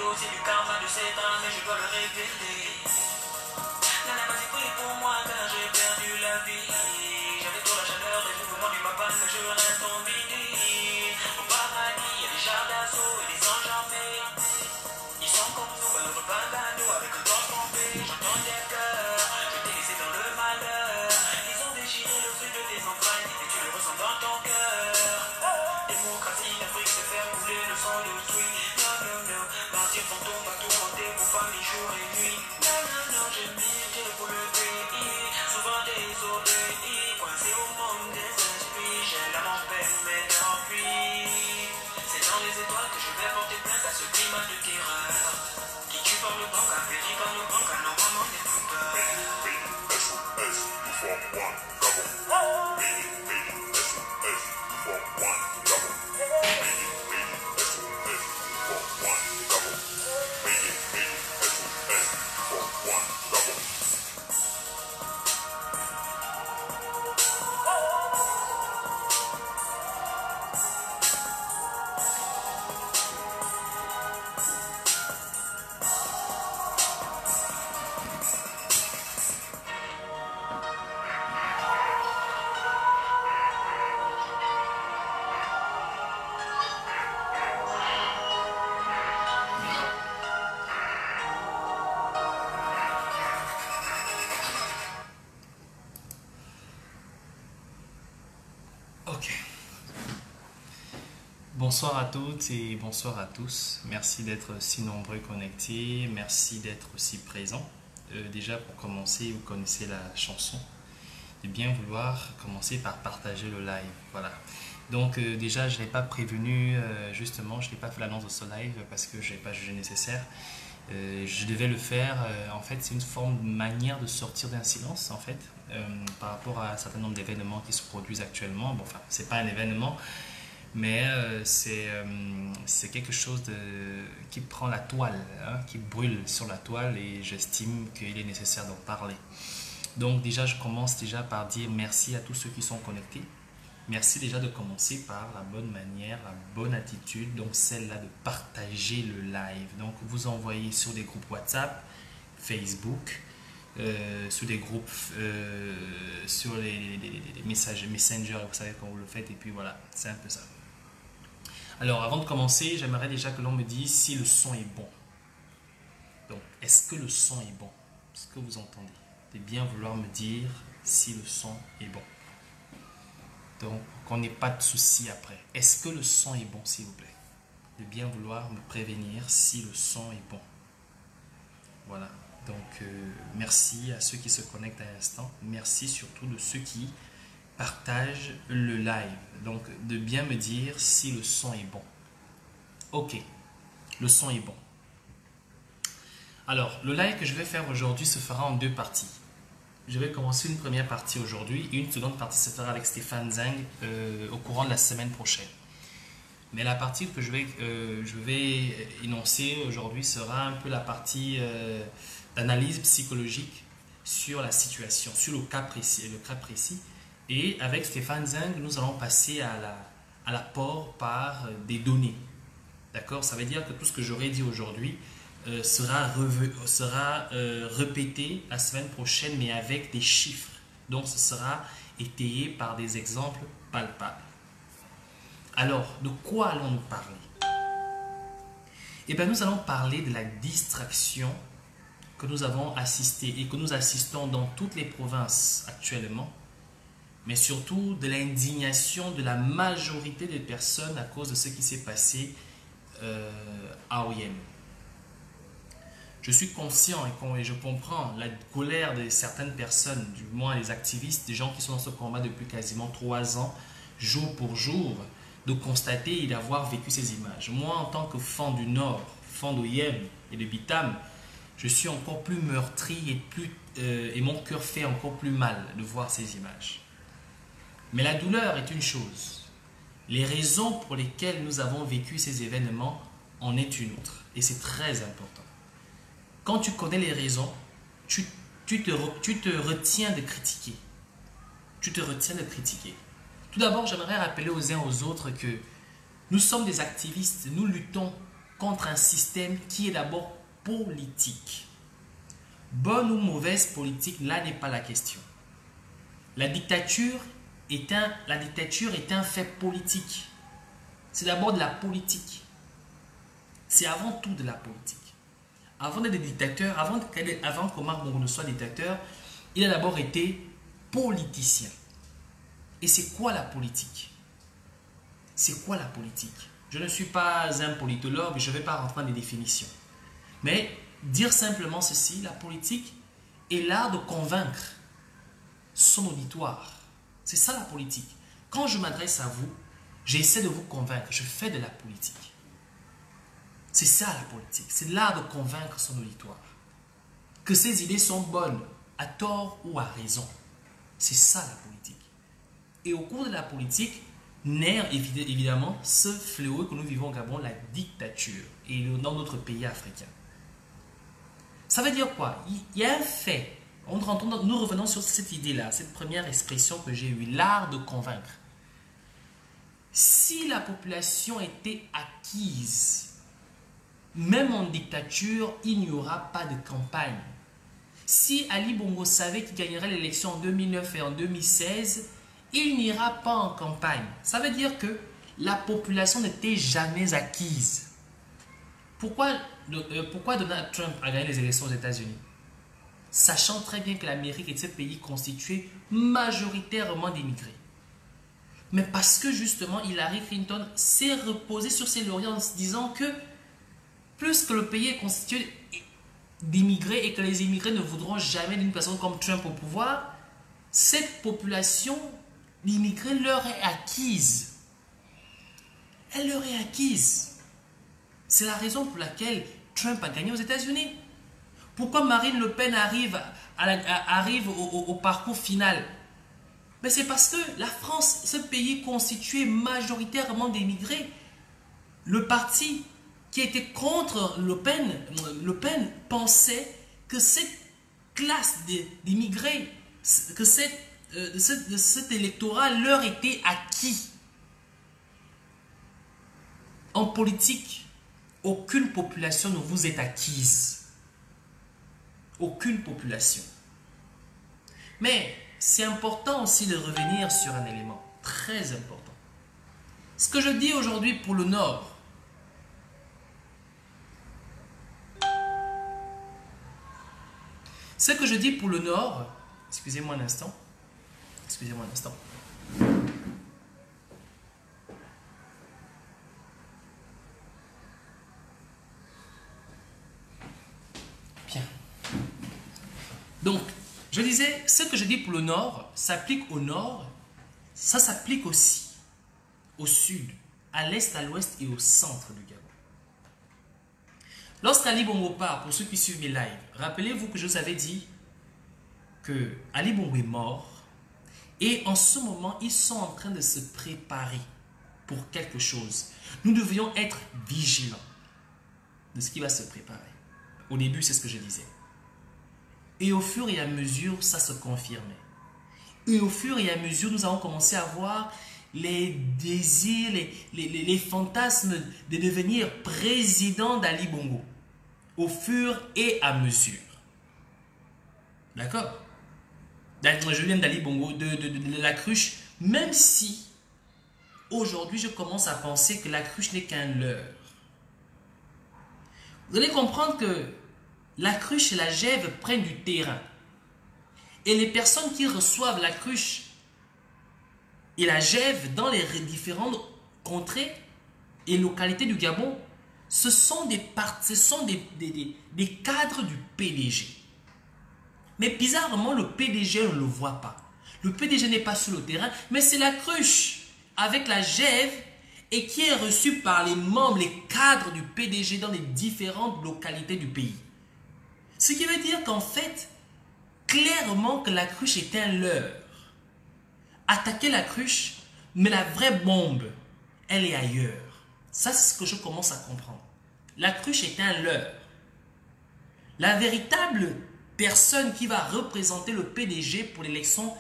dossier du karma de ces drames et je dois le révéler. Nana, vas-y, prie pour moi car j'ai perdu la vie. J'avais trop la chaleur des mouvements du papa, mais je reste en bini. Au paradis, il y a des chars d'assaut et des anges armés. Ils sont comme nous, malheureux bandano avec un torche pompé. J'entends des cœurs, je t'ai laissé dans le malheur. Ils ont déchiré le fruit de tes entrailles et tu le ressens dans ton cœur. Démocratie d'Afrique, c'est faire couler le sang de fruits. Non, non, non, mentir fantôme va tourmenter vos familles jour et nuit. Non, non, non, j'ai milité pour le pays, souvent désolé, coincé au monde des esprits. J'ai l'âme en peine, mais d'envie. C'est dans les étoiles que je vais porter plainte à ce climat de terreur. Qui tue par le banc, a péri par le banc, car normalement n'est plus peur. SOS, you form one, double. SOS, you form one, double. SOS, you form one, double. SOS, you form one, double. Ok. Bonsoir à toutes et bonsoir à tous. Merci d'être si nombreux connectés. Merci d'être aussi présents. Déjà, pour commencer, vous connaissez la chanson. De bien vouloir commencer par partager le live. Voilà. Donc, déjà, je n'ai pas prévenu, justement, je n'ai pas fait l'annonce de ce live parce que je n'ai pas jugé nécessaire. Je devais le faire. En fait, c'est une forme de manière de sortir d'un silence, en fait, par rapport à un certain nombre d'événements qui se produisent actuellement. Bon, enfin, c'est pas un événement, mais c'est quelque chose qui prend la toile, hein, qui brûle sur la toile, et j'estime qu'il est nécessaire d'en parler. Donc déjà, je commence déjà par dire merci à tous ceux qui sont connectés. Merci déjà de commencer par la bonne manière, la bonne attitude, donc celle-là de partager le live. Donc vous envoyez sur des groupes WhatsApp, Facebook, sur des groupes, sur les messages Messenger, vous savez quand vous le faites, et puis voilà, c'est un peu ça. Alors avant de commencer, j'aimerais déjà que l'on me dise si le son est bon. Donc est-ce que le son est bon? Est-ce que vous entendez? De bien vouloir me dire si le son est bon. Donc, qu'on n'ait pas de soucis après. Est-ce que le son est bon, s'il vous plaît? De bien vouloir me prévenir si le son est bon. Voilà. Donc, merci à ceux qui se connectent à l'instant. Merci surtout de ceux qui partagent le live. Donc, de bien me dire si le son est bon. Ok. Le son est bon. Alors, le live que je vais faire aujourd'hui se fera en deux parties. Je vais commencer une première partie aujourd'hui et une seconde partie se fera avec Stéphane Zeng au courant de la semaine prochaine. Mais la partie que je vais énoncer aujourd'hui sera un peu la partie d'analyse psychologique sur la situation, sur le cas précis. Et avec Stéphane Zeng, nous allons passer à l'apport par des données. D'accord? Ça veut dire que tout ce que j'aurai dit aujourd'hui sera répété la semaine prochaine, mais avec des chiffres. Donc, ce sera étayé par des exemples palpables. Alors, de quoi allons-nous parler? Eh bien, nous allons parler de la distraction que nous avons assisté et que nous assistons dans toutes les provinces actuellement, mais surtout de l'indignation de la majorité des personnes à cause de ce qui s'est passé à Oyem. Je suis conscient et je comprends la colère de certaines personnes, du moins les activistes, des gens qui sont dans ce combat depuis quasiment 3 ans, jour pour jour, de constater et d'avoir vécu ces images. Moi, en tant que fan du Nord, fan d'Oyem et de Bitam, je suis encore plus meurtri et mon cœur fait encore plus mal de voir ces images. Mais la douleur est une chose. Les raisons pour lesquelles nous avons vécu ces événements en est une autre. Et c'est très important. Quand tu connais les raisons, tu te retiens de critiquer. Tu te retiens de critiquer. Tout d'abord, j'aimerais rappeler aux uns aux autres que nous sommes des activistes. Nous luttons contre un système qui est d'abord politique. Bonne ou mauvaise politique, là n'est pas la question. La dictature est un fait politique. C'est d'abord de la politique. C'est avant tout de la politique. Avant d'être dictateur, avant qu'Omar Bongo ne soit dictateur, il a d'abord été politicien. Et c'est quoi la politique? C'est quoi la politique? Je ne suis pas un politologue, je ne vais pas rentrer dans des définitions. Mais dire simplement ceci, la politique est l'art de convaincre son auditoire. C'est ça la politique. Quand je m'adresse à vous, j'essaie de vous convaincre, je fais de la politique. C'est ça la politique, c'est l'art de convaincre son auditoire. Que ses idées sont bonnes, à tort ou à raison. C'est ça la politique. Et au cours de la politique, naît évidemment ce fléau que nous vivons au Gabon, la dictature, et dans notre pays africain. Ça veut dire quoi? Il y a un fait. Nous revenons sur cette idée-là, cette première expression que j'ai eue, l'art de convaincre. Si la population était acquise, même en dictature, il n'y aura pas de campagne. Si Ali Bongo savait qu'il gagnerait l'élection en 2009 et en 2016, il n'ira pas en campagne. Ça veut dire que la population n'était jamais acquise. Pourquoi Donald Trump a gagné les élections aux États-Unis? Sachant très bien que l'Amérique est ce pays constitué majoritairement d'immigrés. Mais parce que justement Hillary Clinton s'est reposée sur ses lauriers en se disant que plus que le pays est constitué d'immigrés et que les immigrés ne voudront jamais d'une personne comme Trump au pouvoir, cette population d'immigrés leur est acquise. Elle leur est acquise. C'est la raison pour laquelle Trump a gagné aux États-Unis. Pourquoi Marine Le Pen arrive au parcours final? Mais c'est parce que la France, ce pays constitué majoritairement d'immigrés, le parti qui était contre Le Pen pensait que cette classe d'immigrés, que cet électorat leur était acquis. En politique, aucune population ne vous est acquise. Aucune population. Mais c'est important aussi de revenir sur un élément très important. Ce que je dis aujourd'hui pour le Nord, ce que je dis pour le Nord, excusez-moi un instant, bien. Donc, je disais, ce que je dis pour le Nord s'applique au Nord, ça s'applique aussi au Sud, à l'Est, à l'Ouest et au centre du Gabon. Lorsqu'Ali Bongo part, pour ceux qui suivent mes lives, rappelez-vous que je vous avais dit que Ali Bongo est mort et en ce moment, ils sont en train de se préparer pour quelque chose. Nous devions être vigilants de ce qui va se préparer. Au début, c'est ce que je disais. Et au fur et à mesure, ça se confirmait. Et au fur et à mesure, nous avons commencé à voir les désirs, les fantasmes de devenir président d'Ali Bongo. Au fur et à mesure. D'accord? Je viens d'Ali Bongo, de la cruche, même si aujourd'hui je commence à penser que la cruche n'est qu'un leurre. Vous allez comprendre que la cruche et la gève prennent du terrain. Et les personnes qui reçoivent la cruche et la gève dans les différentes contrées et localités du Gabon, ce sont des cadres du PDG. Mais bizarrement, le PDG ne le voit pas. Le PDG n'est pas sur le terrain, mais c'est la cruche avec la gève et qui est reçue par les membres, les cadres du PDG dans les différentes localités du pays. Ce qui veut dire qu'en fait, clairement que la cruche est un leurre. Attaquer la cruche, mais la vraie bombe, elle est ailleurs. Ça, c'est ce que je commence à comprendre. La cruche est un leurre. La véritable personne qui va représenter le PDG pour l'élection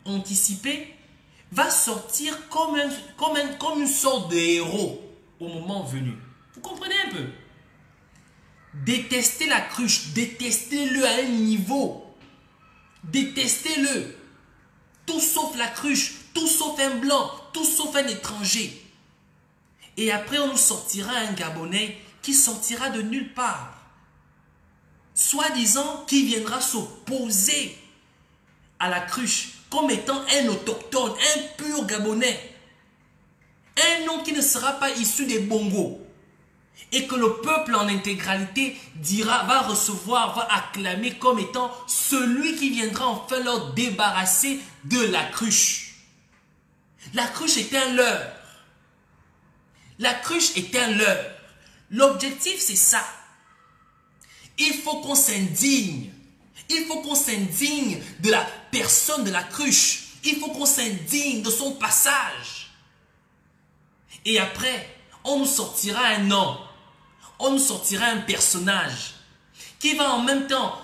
anticipée va sortir comme une sorte de héros. au moment venu. Vous comprenez un peu? Détestez la cruche, détestez-le à un niveau. Détestez-le. Tout sauf la cruche, tout sauf un blanc, tout sauf un étranger. Et après, on nous sortira un Gabonais qui sortira de nulle part. Soi-disant, qui viendra s'opposer à la cruche comme étant un autochtone, un pur Gabonais. Un nom qui ne sera pas issu des Bongos. Et que le peuple en intégralité va recevoir, va acclamer comme étant celui qui viendra enfin leur débarrasser de la cruche. La cruche est un leurre. La cruche est un leurre. L'objectif, c'est ça. Il faut qu'on s'indigne. Il faut qu'on s'indigne de la personne de la cruche. Il faut qu'on s'indigne de son passage. Et après, on nous sortira un nom. On nous sortira un personnage qui va en même temps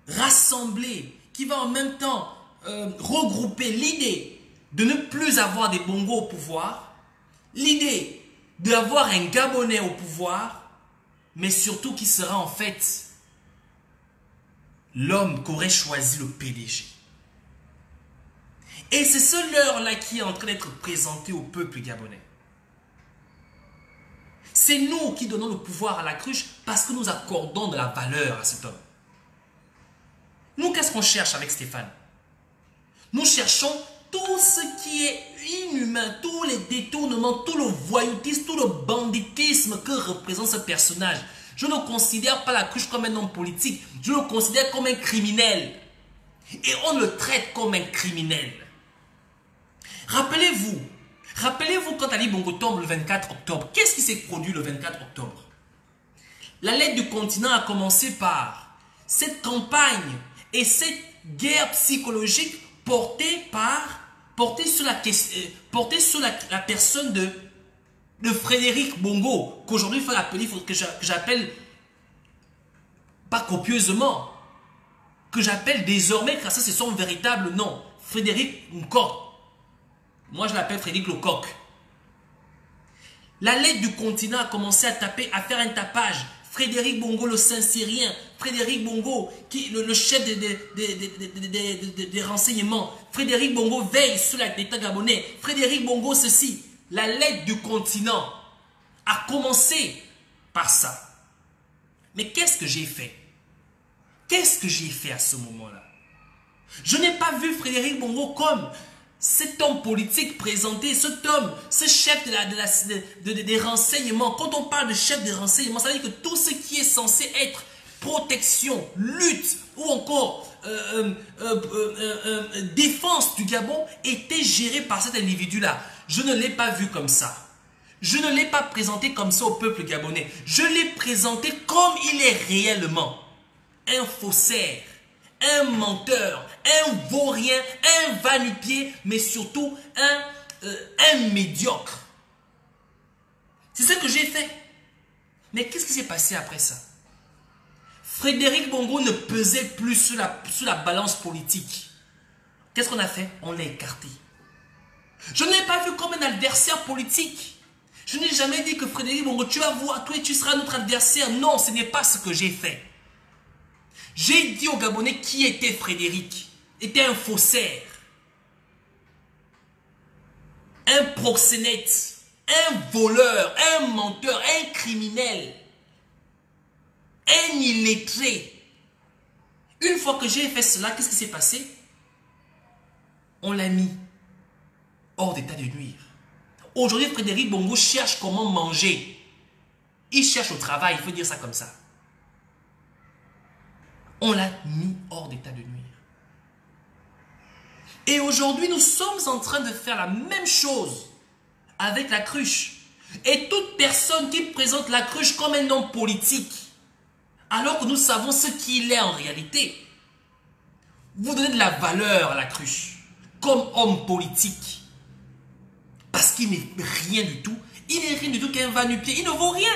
rassembler, qui va en même temps regrouper l'idée de ne plus avoir des Bongos au pouvoir, l'idée d'avoir un Gabonais au pouvoir, mais surtout qui sera en fait l'homme qu'aurait choisi le PDG. Et c'est ce leurre-là qui est en train d'être présenté au peuple gabonais. C'est nous qui donnons le pouvoir à la cruche parce que nous accordons de la valeur à cet homme. Nous, qu'est-ce qu'on cherche avec Stéphane? Nous cherchons tout ce qui est inhumain, tous les détournements, tout le voyoutisme, tout le banditisme que représente ce personnage. Je ne considère pas la cruche comme un homme politique, je le considère comme un criminel. Et on le traite comme un criminel. Rappelez-vous quand Ali Bongo tombe le 24 octobre. Qu'est-ce qui s'est produit le 24 octobre? La lettre du continent a commencé par cette campagne et cette guerre psychologique portée sur la personne de Frédéric Bongo, qu'aujourd'hui il faut l'appeler, que j'appelle pas copieusement, que j'appelle désormais, car ça c'est son véritable nom, Frédéric Nkoc. Moi, je l'appelle Frédéric Lecoq. La lettre du continent a commencé à taper, à faire un tapage. Frédéric Bongo, le Saint-Syrien. Frédéric Bongo, le chef des renseignements. Frédéric Bongo veille sur l'État gabonais. Frédéric Bongo, ceci. La lettre du continent a commencé par ça. Mais qu'est-ce que j'ai fait? Qu'est-ce que j'ai fait à ce moment-là? Je n'ai pas vu Frédéric Bongo comme cet homme politique présenté, cet homme, ce chef des renseignements. Quand on parle de chef des renseignements, ça veut dire que tout ce qui est censé être protection, lutte ou encore défense du Gabon était géré par cet individu-là. Je ne l'ai pas vu comme ça. Je ne l'ai pas présenté comme ça au peuple gabonais. Je l'ai présenté comme il est réellement. Un faussaire, un menteur, un vaurien, un va-nu-pied, mais surtout un médiocre. C'est ce que j'ai fait. Mais qu'est-ce qui s'est passé après ça? Frédéric Bongo ne pesait plus sur la balance politique. Qu'est-ce qu'on a fait? On l'a écarté. Je ne l'ai pas vu comme un adversaire politique. Je n'ai jamais dit que Frédéric Bongo, tu vas voir, toi tu seras notre adversaire. Non, ce n'est pas ce que j'ai fait. J'ai dit aux Gabonais qui était Frédéric. Était un faussaire. Un proxénète. Un voleur. Un menteur. Un criminel. Un illettré. Une fois que j'ai fait cela, qu'est-ce qui s'est passé? On l'a mis hors d'état de nuire. Aujourd'hui, Frédéric Bongo cherche comment manger. Il cherche au travail, il faut dire ça comme ça. On l'a mis hors d'état de nuire. Et aujourd'hui, nous sommes en train de faire la même chose avec la cruche. Et toute personne qui présente la cruche comme un homme politique, alors que nous savons ce qu'il est en réalité, vous donnez de la valeur à la cruche comme homme politique. Parce qu'il n'est rien du tout. Il n'est rien du tout qu'un va-nu-pied. Il ne vaut rien.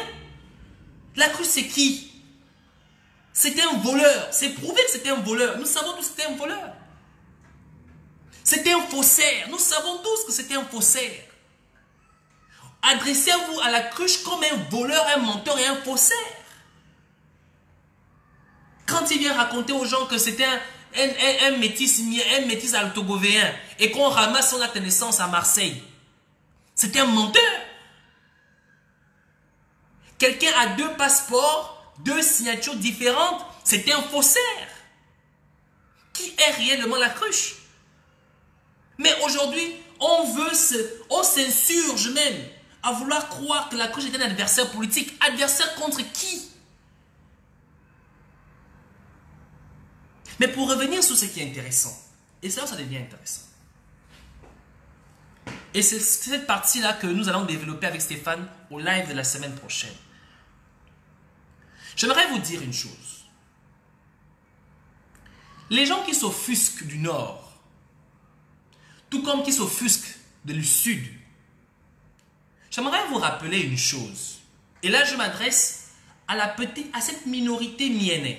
La cruche, c'est qui? C'était un voleur. C'est prouvé que c'était un voleur. Nous savons que c'était un voleur. C'était un faussaire. Nous savons tous que c'était un faussaire. Adressez-vous à la cruche comme un voleur, un menteur et un faussaire. Quand il vient raconter aux gens que c'était un métis altogovéen et qu'on ramasse son acte de naissance à Marseille, c'était un menteur. Quelqu'un a 2 passeports, 2 signatures différentes, c'était un faussaire. Qui est réellement la cruche? Mais aujourd'hui, on s'insurge même à vouloir croire que la cruche est un adversaire politique. Adversaire contre qui? Mais pour revenir sur ce qui est intéressant, et c'est là où ça devient intéressant. Et c'est cette partie-là que nous allons développer avec Stéphane au live de la semaine prochaine. J'aimerais vous dire une chose. Les gens qui s'offusquent du Nord, tout comme qui s'offusquent du Sud, j'aimerais vous rappeler une chose. Et là, je m'adresse à cette minorité miennaise.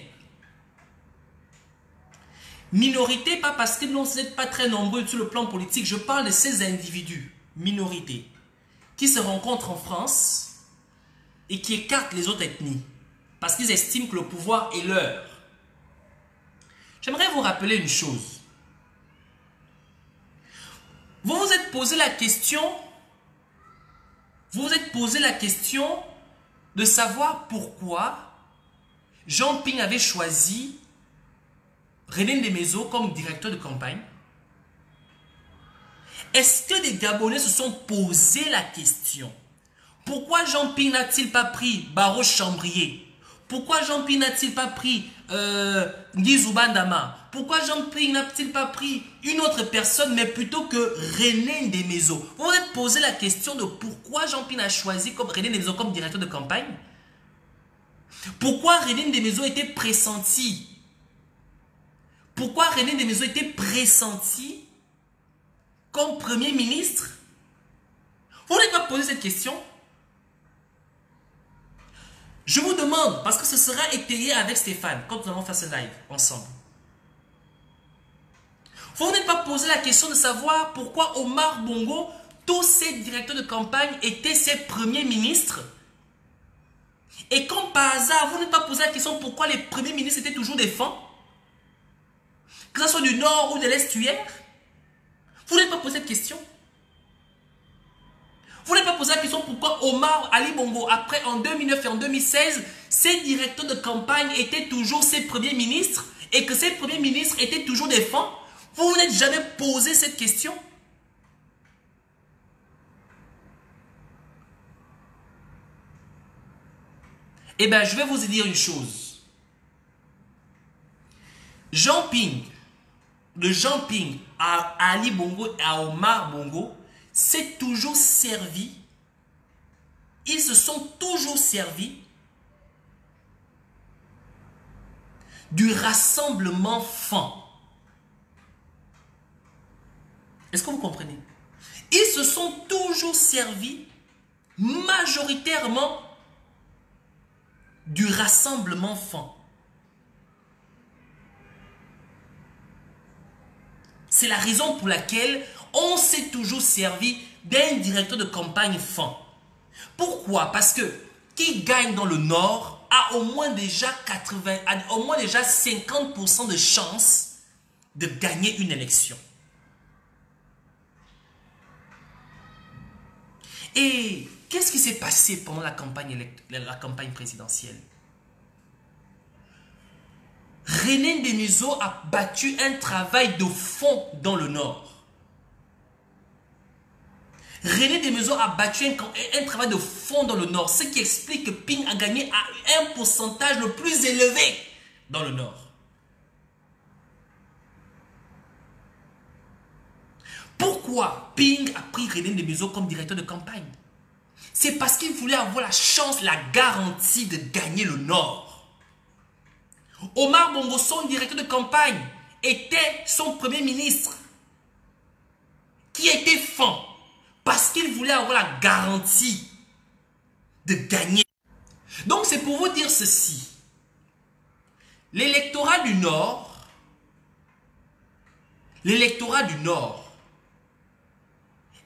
Minorité, pas parce que vous n'êtes pas très nombreux sur le plan politique. Je parle de ces individus, minorités, qui se rencontrent en France et qui écartent les autres ethnies parce qu'ils estiment que le pouvoir est leur. J'aimerais vous rappeler une chose. Vous vous êtes posé la question de savoir pourquoi Jean Ping avait choisi René Ndémézo comme directeur de campagne. Est-ce que des Gabonais se sont posé la question? Pourquoi Jean Ping n'a-t-il pas pris Baro Chambrier? Pourquoi Jean Ping n'a-t-il pas pris Ngizou Bandama? Pourquoi Jean Ping n'a-t-il pas pris une autre personne, mais plutôt que René Ndémézo? Vous vous êtes posé la question de pourquoi Jean Ping a choisi comme René Ndémézo comme directeur de campagne? Pourquoi René Ndémézo était pressenti? Pourquoi René Ndémézo était pressenti comme Premier ministre? Vous n'avez pas posé cette question? Je vous demande, parce que ce sera étayé avec Stéphane, quand nous allons faire ce live ensemble. Vous n'avez pas posé la question de savoir pourquoi Omar Bongo, tous ses directeurs de campagne étaient ses premiers ministres. Et comme par hasard, vous n'avez pas posé la question pourquoi les premiers ministres étaient toujours des femmes, que ce soit du nord ou de l'estuaire. Vous n'avez pas posé cette question. Vous n'avez pas posé la question pourquoi Omar Ali Bongo, après en 2009 et en 2016, ses directeurs de campagne étaient toujours ses premiers ministres et que ces premiers ministres étaient toujours des femmes. Vous n'êtes jamais posé cette question. Eh bien, je vais vous dire une chose. Jean Ping, de Jean Ping à Ali Bongo et à Omar Bongo, s'est toujours servi, ils se sont toujours servis du rassemblement fan. Est-ce que vous comprenez? Ils se sont toujours servis majoritairement du rassemblement fan. C'est la raison pour laquelle on s'est toujours servi d'un directeur de campagne fan. Pourquoi? Parce que qui gagne dans le Nord a au moins déjà 50% de chances de gagner une élection. Et qu'est-ce qui s'est passé pendant la campagne présidentielle? René Ndémézo a battu un travail de fond dans le Nord. René Ndémézo a battu un travail de fond dans le Nord, ce qui explique que Ping a gagné à un pourcentage le plus élevé dans le Nord. Pourquoi Ping a pris René Ndémézo comme directeur de campagne? C'est parce qu'il voulait avoir la chance, la garantie de gagner le Nord. Omar Bongo, son directeur de campagne, était son premier ministre qui était fan parce qu'il voulait avoir la garantie de gagner. Donc c'est pour vous dire ceci. L'électorat du Nord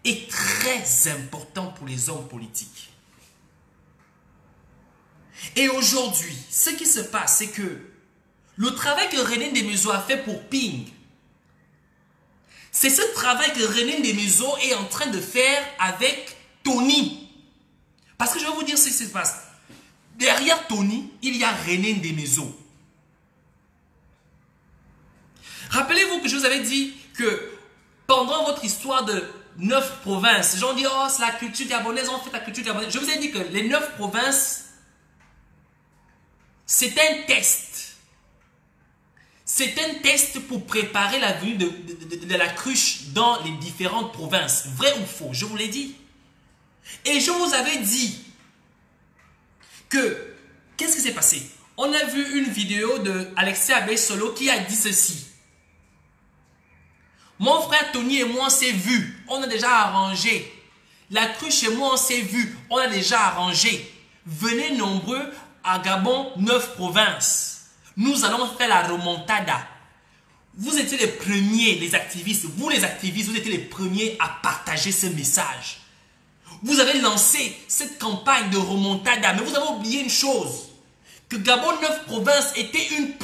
est très important pour les hommes politiques. Et aujourd'hui, ce qui se passe, c'est que le travail que René Ndemezo a fait pour Ping, c'est ce travail que René Ndemezo est en train de faire avec Tony. Parce que je vais vous dire ce qui se passe. Derrière Tony, il y a René Ndemezo. Rappelez-vous que je vous avais dit que pendant votre histoire de 9 provinces, les gens disent, oh, c'est la culture gabonaise, on fait la culture gabonaise. Je vous ai dit que les 9 provinces, c'est un test. C'est un test pour préparer la venue de la cruche dans les différentes provinces. Vrai ou faux? Je vous l'ai dit. Et je vous avais dit que, qu'est-ce qui s'est passé? On a vu une vidéo de Alexis Abey-Solo qui a dit ceci. Mon frère Tony et moi, on s'est vus. On a déjà arrangé. La cruche et moi, on s'est vus. On a déjà arrangé. Venez nombreux à Gabon, 9 provinces. Nous allons faire la remontada. Vous étiez les premiers, les activistes. Vous, les activistes, vous étiez les premiers à partager ce message. Vous avez lancé cette campagne de remontada. Mais vous avez oublié une chose. Que Gabon 9 provinces était une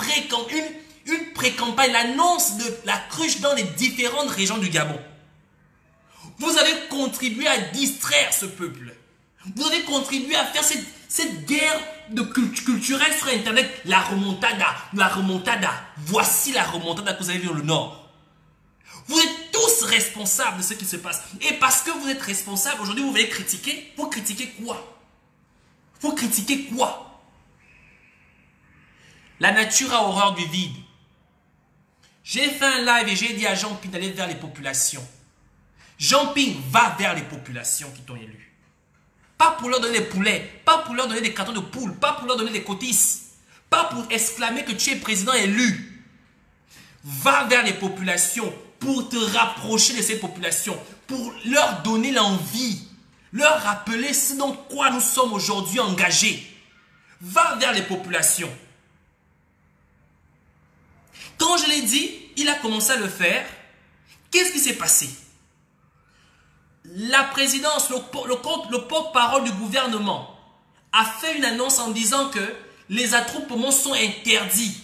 pré-campagne, l'annonce de la cruche dans les différentes régions du Gabon. Vous avez contribué à distraire ce peuple. Vous avez contribué à faire cette guerre culturelle sur Internet. La remontada. Voici la remontada que vous avez vue dans le Nord. Vous êtes tous responsables de ce qui se passe. Et parce que vous êtes responsables, aujourd'hui vous venez critiquer. Vous critiquez quoi? Vous critiquez quoi? La nature a horreur du vide. J'ai fait un live et j'ai dit à Jean Ping d'aller vers les populations. Jean Ping va vers les populations qui t'ont élu. Pas pour leur donner des poulets, pas pour leur donner des cartons de poules, pas pour leur donner des cotises, pas pour exclamer que tu es président élu. Va vers les populations pour te rapprocher de ces populations, pour leur donner l'envie, leur rappeler ce dans quoi nous sommes aujourd'hui engagés. Va vers les populations. Quand je l'ai dit, il a commencé à le faire. Qu'est-ce qui s'est passé? La présidence, le porte-parole du gouvernement a fait une annonce en disant que les attroupements sont interdits.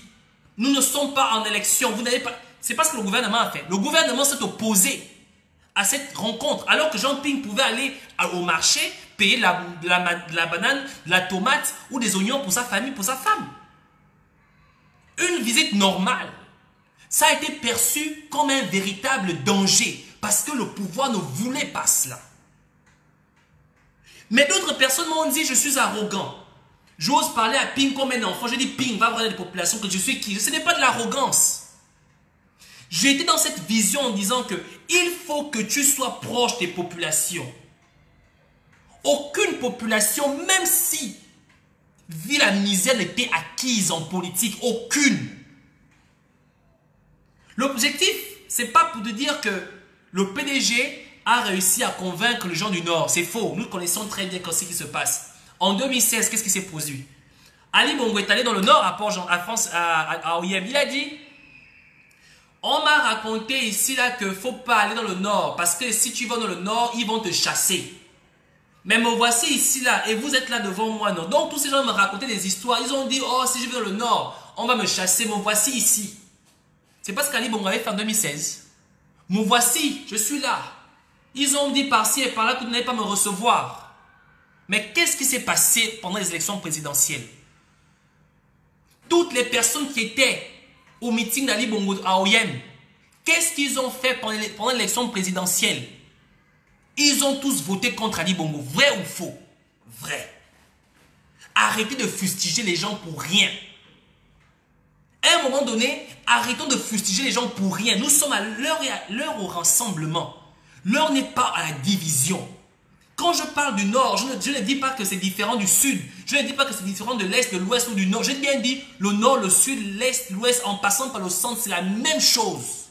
Nous ne sommes pas en élection. Vous n'avez pas. C'est pas ce que le gouvernement a fait. Le gouvernement s'est opposé à cette rencontre alors que Jean Ping pouvait aller au marché, payer de la banane, de la tomate ou des oignons pour sa famille, pour sa femme. Une visite normale. Ça a été perçu comme un véritable danger parce que le pouvoir ne voulait pas cela. Mais d'autres personnes m'ont dit je suis arrogant. J'ose parler à Ping comme un enfant. Je dis Ping, va voir les populations que je suis qui. Ce n'est pas de l'arrogance. J'ai été dans cette vision en disant que il faut que tu sois proche des populations. Aucune population, même si vu la misère n'était acquise en politique, aucune. L'objectif, c'est pas pour te dire que le PDG a réussi à convaincre les gens du Nord. C'est faux. Nous connaissons très bien ce qui se passe. En 2016, qu'est-ce qui s'est produit? Ali Bongo est allé dans le Nord à OIM. Il a dit, on m'a raconté ici là que faut pas aller dans le Nord parce que si tu vas dans le Nord, ils vont te chasser. Mais me voici ici là et vous êtes là devant moi. Non. Donc tous ces gens me racontaient des histoires. Ils ont dit, oh si je vais dans le Nord, on va me chasser. Me voici ici. C'est pas ce qu'Ali Bongo avait fait en 2016. Me voici, je suis là. Ils ont dit par-ci et par-là que vous n'allez pas me recevoir. Mais qu'est-ce qui s'est passé pendant les élections présidentielles? Toutes les personnes qui étaient au meeting d'Ali Bongo à OIM, qu'est-ce qu'ils ont fait pendant l'élection présidentielle? Ils ont tous voté contre Ali Bongo. Vrai ou faux? Vrai. Arrêtez de fustiger les gens pour rien. À un moment donné, arrêtons de fustiger les gens pour rien. Nous sommes à l'heure au rassemblement. L'heure n'est pas à la division. Quand je parle du Nord, je ne dis pas que c'est différent du Sud. Je ne dis pas que c'est différent de l'Est, de l'Ouest ou du Nord. J'ai bien dit le Nord, le Sud, l'Est, l'Ouest, en passant par le Centre, c'est la même chose.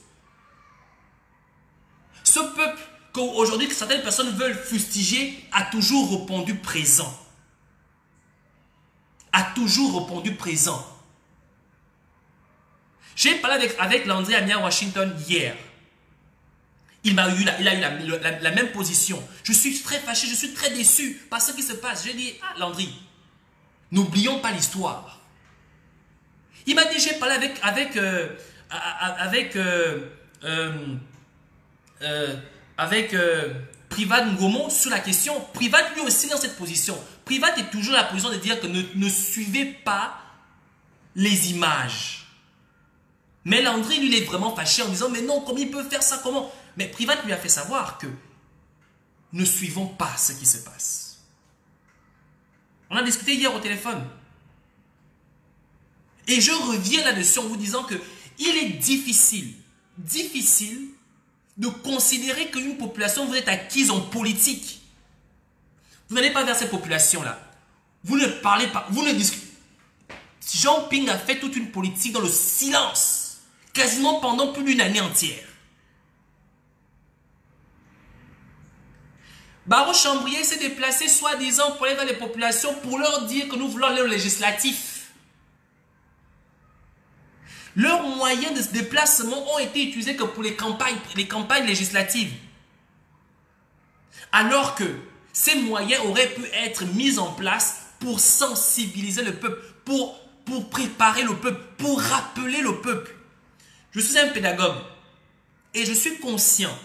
Ce peuple qu'aujourd'hui certaines personnes veulent fustiger a toujours répondu présent. A toujours répondu présent. J'ai parlé avec Landry Amia Washington hier. il a eu la même position. Je suis très fâché, je suis très déçu par ce qui se passe. J'ai dit, ah Landry, n'oublions pas l'histoire. Il m'a dit, j'ai parlé avec Privat Ngomo sur la question. Privat lui aussi dans cette position. Privat est toujours dans la position de dire que ne suivez pas les images. Mais Landry lui il est vraiment fâché en disant mais non, comment il peut faire ça, comment? Mais Privat lui a fait savoir que ne suivons pas ce qui se passe. On a discuté hier au téléphone. Et je reviens là-dessus en vous disant que il est difficile de considérer qu'une population vous est acquise en politique. Vous n'allez pas vers cette population-là. Vous ne parlez pas, vous ne discutez. Jean Ping a fait toute une politique dans le silence, quasiment pendant plus d'une année entière. Barreau Chambrier s'est déplacé soi-disant pour aller vers les populations pour leur dire que nous voulons aller au législatif. Leurs moyens de déplacement ont été utilisés que pour les campagnes législatives. Alors que ces moyens auraient pu être mis en place pour sensibiliser le peuple, pour préparer le peuple, pour rappeler le peuple. Je suis un pédagogue et je suis conscient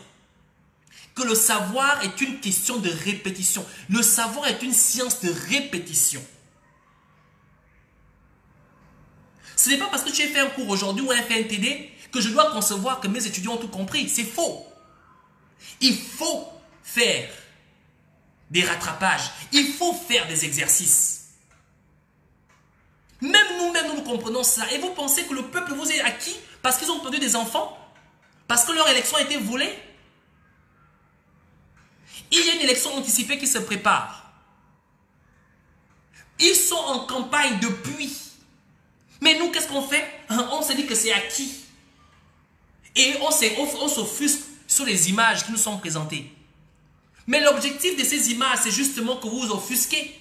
que le savoir est une question de répétition. Le savoir est une science de répétition. Ce n'est pas parce que tu as fait un cours aujourd'hui ou fait un TD que je dois concevoir que mes étudiants ont tout compris. C'est faux. Il faut faire des rattrapages. Il faut faire des exercices. Même nous-mêmes, nous comprenons ça. Et vous pensez que le peuple vous est acquis parce qu'ils ont perdu des enfants? Parce que leur élection a été volée? Il y a une élection anticipée qui se prépare. Ils sont en campagne depuis. Mais nous, qu'est-ce qu'on fait? On se dit que c'est acquis. Et on s'offusque sur les images qui nous sont présentées. Mais l'objectif de ces images, c'est justement que vous vous offusquez.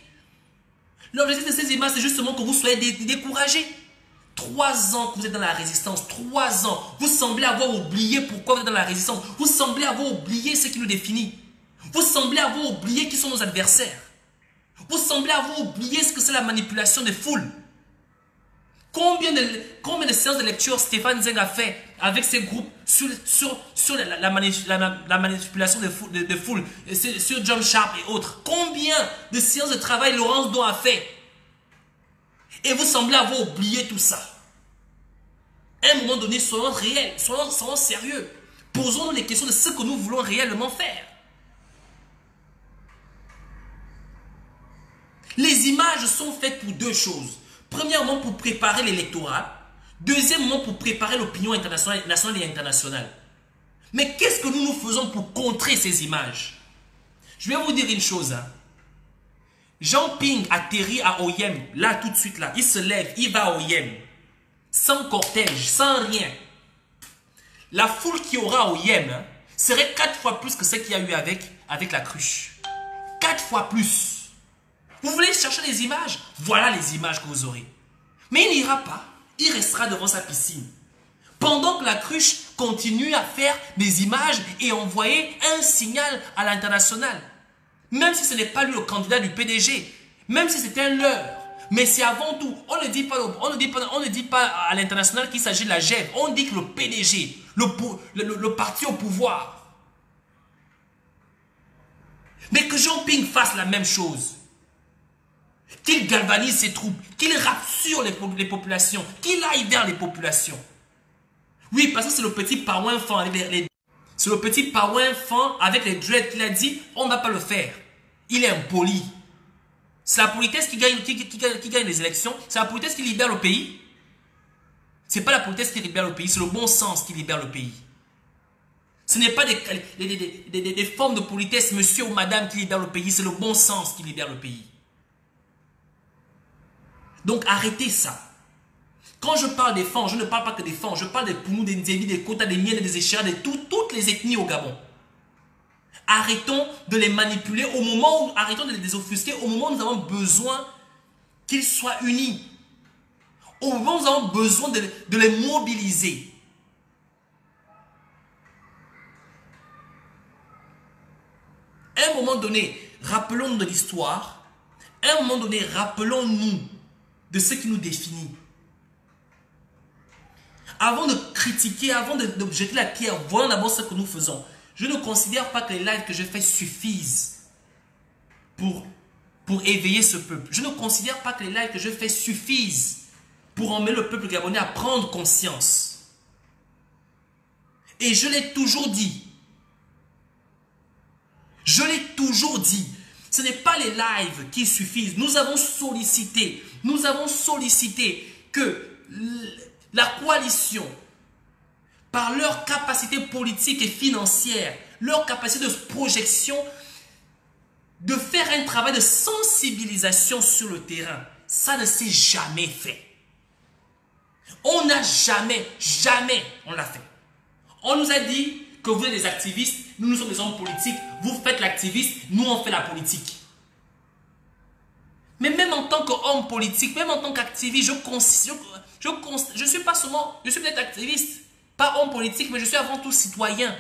L'objectif de ces images, c'est justement que vous soyez découragés. 3 ans que vous êtes dans la résistance, 3 ans. Vous semblez avoir oublié pourquoi vous êtes dans la résistance. Vous semblez avoir oublié ce qui nous définit. Vous semblez avoir oublié qui sont nos adversaires. Vous semblez avoir oublié ce que c'est la manipulation des foules. Combien de séances de lecture Stéphane Zeng a fait avec ses groupes sur la manipulation de foule, sur John Sharp et autres? Combien de séances de travail Laurence Do a fait? Et vous semblez avoir oublié tout ça. À un moment donné, soyons réels, soyons sérieux. Posons-nous les questions de ce que nous voulons réellement faire. Les images sont faites pour 2 choses. Premièrement, pour préparer l'électorat. Deuxièmement, pour préparer l'opinion internationale, nationale et internationale. Mais qu'est-ce que nous faisons pour contrer ces images? Je vais vous dire une chose. Jean Ping atterrit à Oyem, là tout de suite là. Il se lève, il va à Oyem. Sans cortège, sans rien. La foule qui aura à Oyem serait 4 fois plus que ce qu'il y a eu avec la cruche. 4 fois plus. Vous voulez chercher des images? Voilà les images que vous aurez. Mais il n'ira pas. Il restera devant sa piscine. Pendant que la cruche continue à faire des images et envoyer un signal à l'international. Même si ce n'est pas lui le candidat du PDG. Même si c'était un leurre. Mais c'est avant tout. On ne dit pas à l'international qu'il s'agit de la GEV. On dit que le PDG, le parti au pouvoir. Mais que Jean Ping fasse la même chose. Qu'il galvanise ses troupes, qu'il rassure les populations, qu'il aille vers les populations. Oui, parce que c'est le petit Paouin fan avec c'est le petit Paouin fan avec les dreads qu'il a dit, on ne va pas le faire. Il est impoli. C'est la politesse qui gagne les élections, c'est la politesse qui libère le pays. Ce n'est pas la politesse qui libère le pays, c'est le bon sens qui libère le pays. Ce n'est pas des formes de politesse, monsieur ou madame, qui libère le pays, c'est le bon sens qui libère le pays. Donc arrêtez ça. Quand je parle des Fans, je ne parle pas que des Fans. Je parle des Poumou, des Ndévi, des Kota, des Miennes, des Échira, de toutes les ethnies au Gabon. Arrêtons de les manipuler au moment où, arrêtons de les offusquer au moment où nous avons besoin qu'ils soient unis. Au moment où nous avons besoin de les mobiliser. À un moment donné, rappelons-nous de l'histoire. À un moment donné, rappelons-nous de ce qui nous définit. Avant de critiquer, avant de jeter la pierre, voyons d'abord ce que nous faisons. Je ne considère pas que les lives que je fais suffisent pour éveiller ce peuple. Je ne considère pas que les lives que je fais suffisent pour emmener le peuple gabonais à prendre conscience. Et je l'ai toujours dit. Je l'ai toujours dit. Ce n'est pas les lives qui suffisent. Nous avons sollicité que la coalition, par leur capacité politique et financière, leur capacité de projection, de faire un travail de sensibilisation sur le terrain. Ça ne s'est jamais fait. On n'a jamais on l'a fait. On nous a dit que vous êtes des activistes, nous sommes des hommes politiques, vous faites l'activiste, nous on fait la politique. Mais même en tant qu'homme politique, même en tant qu'activiste, je suis pas seulement, je suis peut-être activiste, pas homme politique, mais je suis avant tout citoyen.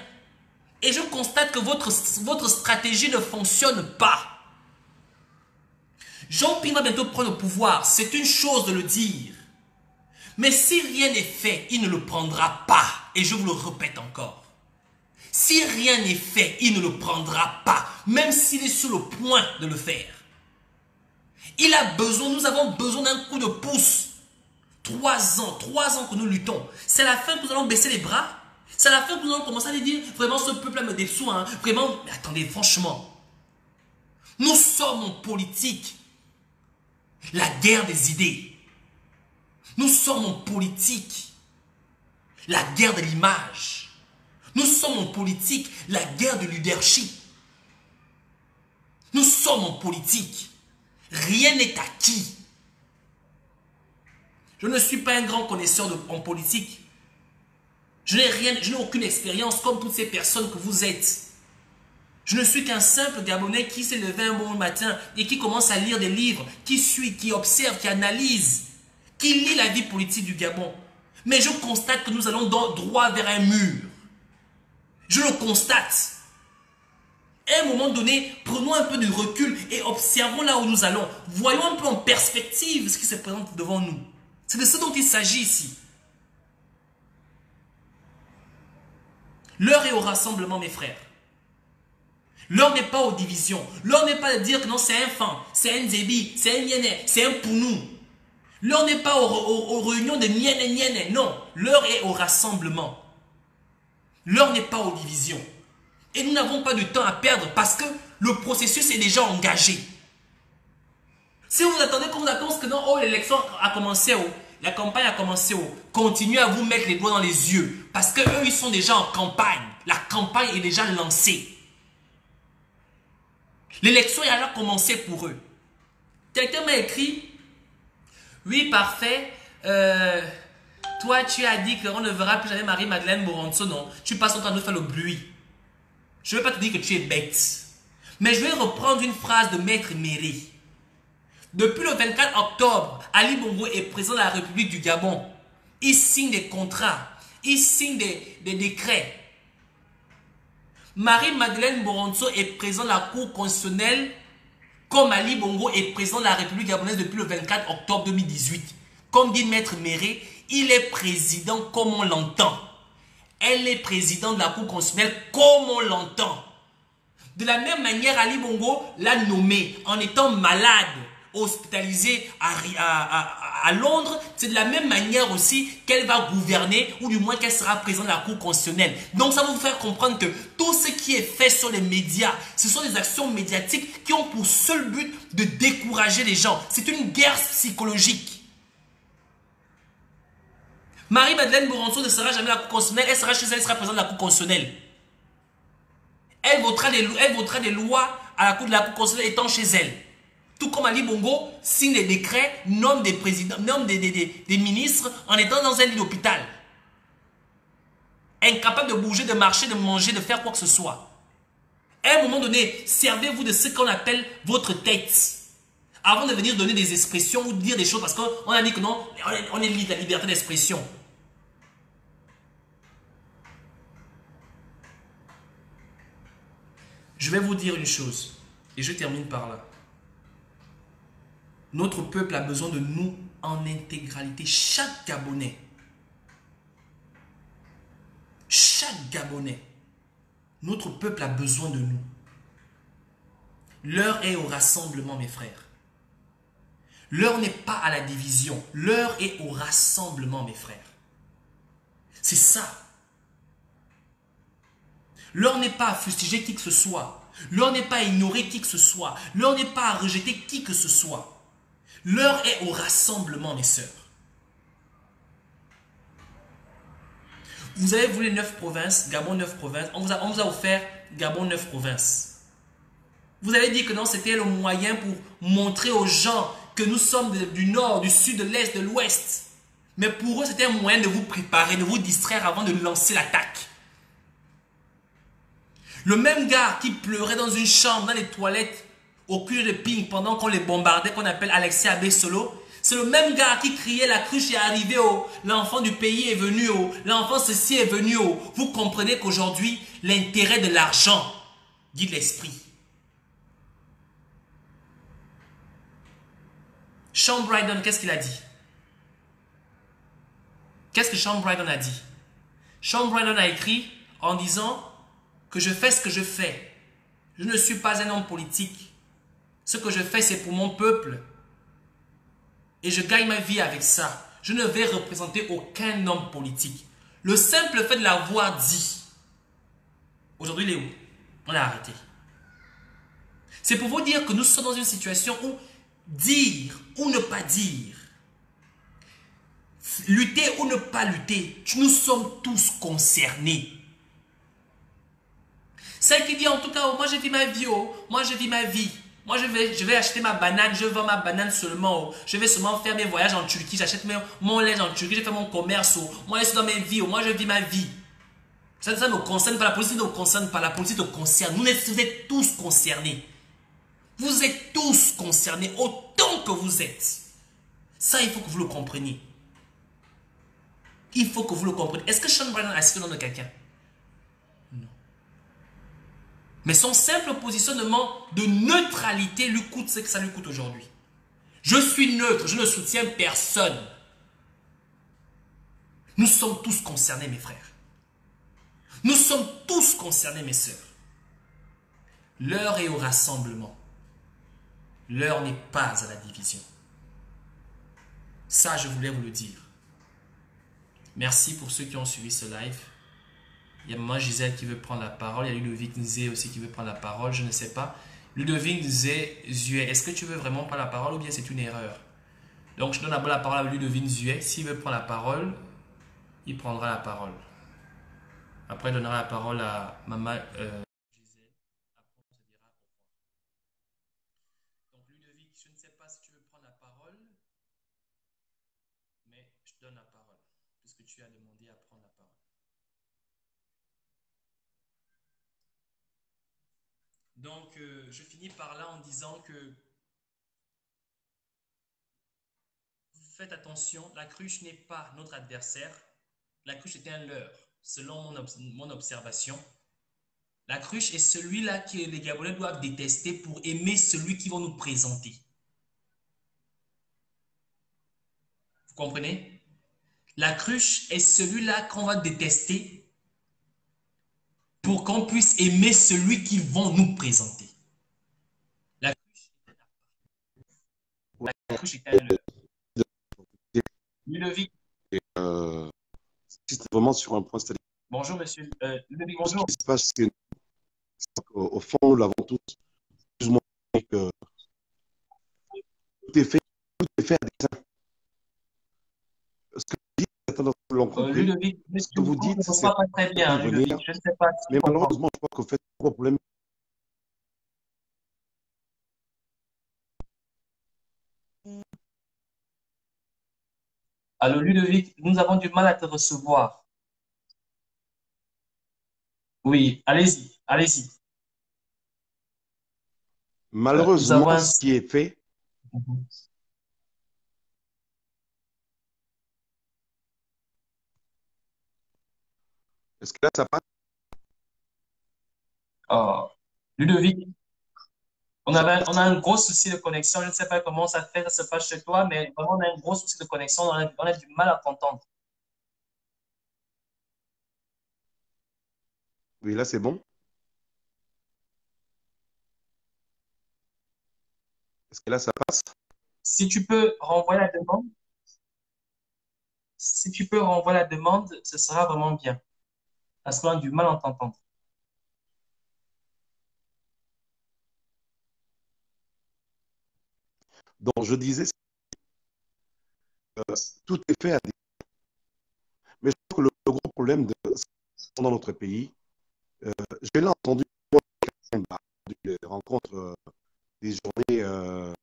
Et je constate que votre stratégie ne fonctionne pas. Jean-Pierre va bientôt prendre le pouvoir, c'est une chose de le dire. Mais si rien n'est fait, il ne le prendra pas. Et je vous le répète encore. Si rien n'est fait, il ne le prendra pas. Même s'il est sur le point de le faire. Il a besoin, nous avons besoin d'un coup de pouce. 3 ans que nous luttons. C'est à la fin que nous allons baisser les bras. C'est à la fin que nous allons commencer à lui dire, vraiment ce peuple-là me déçoit. Hein. Vraiment, mais attendez, franchement. Nous sommes en politique. La guerre des idées. Nous sommes en politique. La guerre de l'image. Nous sommes en politique. La guerre du leadership. Nous sommes en politique. Rien n'est acquis. Je ne suis pas un grand connaisseur en politique. Je n'ai aucune expérience comme toutes ces personnes que vous êtes. Je ne suis qu'un simple Gabonais qui s'est levé un bon matin et qui commence à lire des livres, qui suit, qui observe, qui analyse, qui lit la vie politique du Gabon. Mais je constate que nous allons droit vers un mur. Je le constate. À un moment donné, prenons un peu de recul et observons là où nous allons. Voyons un peu en perspective ce qui se présente devant nous. C'est de ce dont il s'agit ici. L'heure est au rassemblement, mes frères. L'heure n'est pas aux divisions. L'heure n'est pas de dire que non, c'est un fan, c'est un Zébi, c'est un Niéné, c'est un Pounou. L'heure n'est pas aux réunions de Niéné. Non, l'heure est au rassemblement. L'heure n'est pas aux divisions. Et nous n'avons pas de temps à perdre parce que le processus est déjà engagé. Si vous attendez que non, oh, l'élection a commencé, oh, la campagne a commencé, oh, continuez à vous mettre les doigts dans les yeux parce qu'eux, ils sont déjà en campagne. La campagne est déjà lancée. L'élection est alors commencée pour eux. Quelqu'un m'a écrit, oui, parfait, toi, tu as dit qu'on ne verra plus jamais Marie-Madeleine Moronso, non. Tu passes ton temps à nous faire le bruit. Je ne vais pas te dire que tu es bête. Mais je vais reprendre une phrase de Maître Méry. Depuis le 24 octobre, Ali Bongo est président de la République du Gabon. Il signe des contrats. Il signe des décrets. Marie-Madeleine Moronso est président de la Cour constitutionnelle comme Ali Bongo est président de la République gabonaise depuis le 24 octobre 2018. Comme dit Maître Méry, il est président comme on l'entend. Elle est présidente de la Cour constitutionnelle comme on l'entend. De la même manière, Ali Bongo l'a nommé en étant malade, hospitalisé à Londres. C'est de la même manière aussi qu'elle va gouverner ou du moins qu'elle sera présidente de la Cour constitutionnelle. Donc ça va vous faire comprendre que tout ce qui est fait sur les médias, ce sont des actions médiatiques qui ont pour seul but de décourager les gens. C'est une guerre psychologique. Marie-Madeleine Moronso ne sera jamais à la Cour constitutionnelle, elle sera chez elle, elle sera présidente de la Cour constitutionnelle. Elle votera des lois à la Cour de la Cour constitutionnelle étant chez elle. Tout comme Ali Bongo signe des décrets, nomme des présidents, nomme des ministres en étant dans un lit d'hôpital. Incapable de bouger, de marcher, de manger, de faire quoi que ce soit. À un moment donné, servez-vous de ce qu'on appelle votre tête. Avant de venir donner des expressions ou dire des choses parce qu'on a dit que non, on est libre de la liberté d'expression. Je vais vous dire une chose, et je termine par là. Notre peuple a besoin de nous en intégralité. Chaque Gabonais. Chaque Gabonais. Notre peuple a besoin de nous. L'heure est au rassemblement, mes frères. L'heure n'est pas à la division. L'heure est au rassemblement, mes frères. C'est ça. L'heure n'est pas à fustiger qui que ce soit. L'heure n'est pas à ignorer qui que ce soit. L'heure n'est pas à rejeter qui que ce soit. L'heure est au rassemblement, mes sœurs. Vous avez voulu 9 provinces, Gabon 9 provinces. On vous a offert Gabon 9 provinces. Vous avez dit que non, c'était le moyen pour montrer aux gens que nous sommes du nord, du sud, de l'est, de l'ouest. Mais pour eux, c'était un moyen de vous préparer, de vous distraire avant de lancer l'attaque. Le même gars qui pleurait dans une chambre, dans les toilettes, au cul de ping pendant qu'on les bombardait, qu'on appelle Alexis Abbé Solo, c'est le même gars qui criait la cruche est arrivée, l'enfant du pays est venu, l'enfant ceci est venu. Vous comprenez qu'aujourd'hui, l'intérêt de l'argent guide l'esprit. Sean Bryden, qu'est-ce qu'il a dit? Qu'est-ce que Sean Bryden a dit? Sean Bryden a écrit en disant que je fais ce que je fais. Je ne suis pas un homme politique. Ce que je fais, c'est pour mon peuple. Et je gagne ma vie avec ça. Je ne vais représenter aucun homme politique. Le simple fait de l'avoir dit. Aujourd'hui, il est où? On l'a arrêté. C'est pour vous dire que nous sommes dans une situation où dire ou ne pas dire, lutter ou ne pas lutter, nous sommes tous concernés. Celle qui dit en tout cas, oh, moi je vis ma vie, moi je vis ma vie. Moi je vais acheter ma banane, je vends ma banane seulement. Je vais seulement faire mes voyages en Turquie, j'achète mon lait en Turquie, je fais mon commerce. Moi je suis dans mes vies, moi je vis ma vie. Ça ne nous concerne pas, la politique ne nous concerne pas, la politique nous concerne. Vous êtes tous concernés. Vous êtes tous concernés autant que vous êtes. Ça, il faut que vous le compreniez. Il faut que vous le compreniez. Est-ce que Sean Bryden a cité le nom de quelqu'un? Non. Mais son simple positionnement de neutralité lui coûte ce que ça lui coûte aujourd'hui. Je suis neutre, je ne soutiens personne. Nous sommes tous concernés, mes frères. Nous sommes tous concernés, mes sœurs. L'heure est au rassemblement. L'heure n'est pas à la division. Ça, je voulais vous le dire. Merci pour ceux qui ont suivi ce live. Il y a maman Gisèle qui veut prendre la parole. Il y a Ludovic Nzé aussi qui veut prendre la parole. Je ne sais pas. Ludovic Nzé, est-ce que tu veux vraiment prendre la parole ou bien c'est une erreur? Donc, je donne d'abord la parole à Ludovic Nzé. S'il veut prendre la parole, il prendra la parole. Après, il donnera la parole à maman Gisèle. Après, on se dira au revoir. Donc, Ludovic, je ne sais pas si tu veux prendre la parole, mais je te donne la parole puisque tu as demandé à prendre la parole. Donc, je finis par là en disant que faites attention, la cruche n'est pas notre adversaire. La cruche est un leurre, selon mon observation. La cruche est celui-là que les Gabonais doivent détester pour aimer celui qui va nous présenter. Vous comprenez? La cruche est celui-là qu'on va détester pour qu'on puisse aimer celui qu'ils vont nous présenter. La cruche est un leurre. Ludovic. C'est vraiment sur un point, c'est-à-dire Bonjour, monsieur. Ludovic, ce bonjour. qui se passe, c'est qu'au fond, nous l'avons tous plus ou moins compris que tout est fait à dessein. Ce que vous dites, certains d'entre vous l'ont compris. Ludovic, Ce que vous dites, c'est c'est pas très bien, Ludovic. Je ne sais pas si mais malheureusement, je crois qu'au fait, le problème. Allô, Ludovic, nous avons du mal à te recevoir. Oui, allez-y, allez-y. Malheureusement, ce qui est fait, est-ce que là, ça passe? Oh. Ludovic, on a un gros souci de connexion. Je ne sais pas comment ça fait, ça se passe chez toi, mais vraiment, on a un gros souci de connexion. On a du mal à t'entendre. Oui, là, c'est bon. Est-ce que là, ça passe? Si tu peux renvoyer la demande, si tu peux renvoyer la demande, ce sera vraiment bien. Parce qu'on a du mal à t'entendre. Donc, je disais, tout est fait à des... Mais je pense que le gros problème dans notre pays, je l'ai entendu des rencontres, des journées,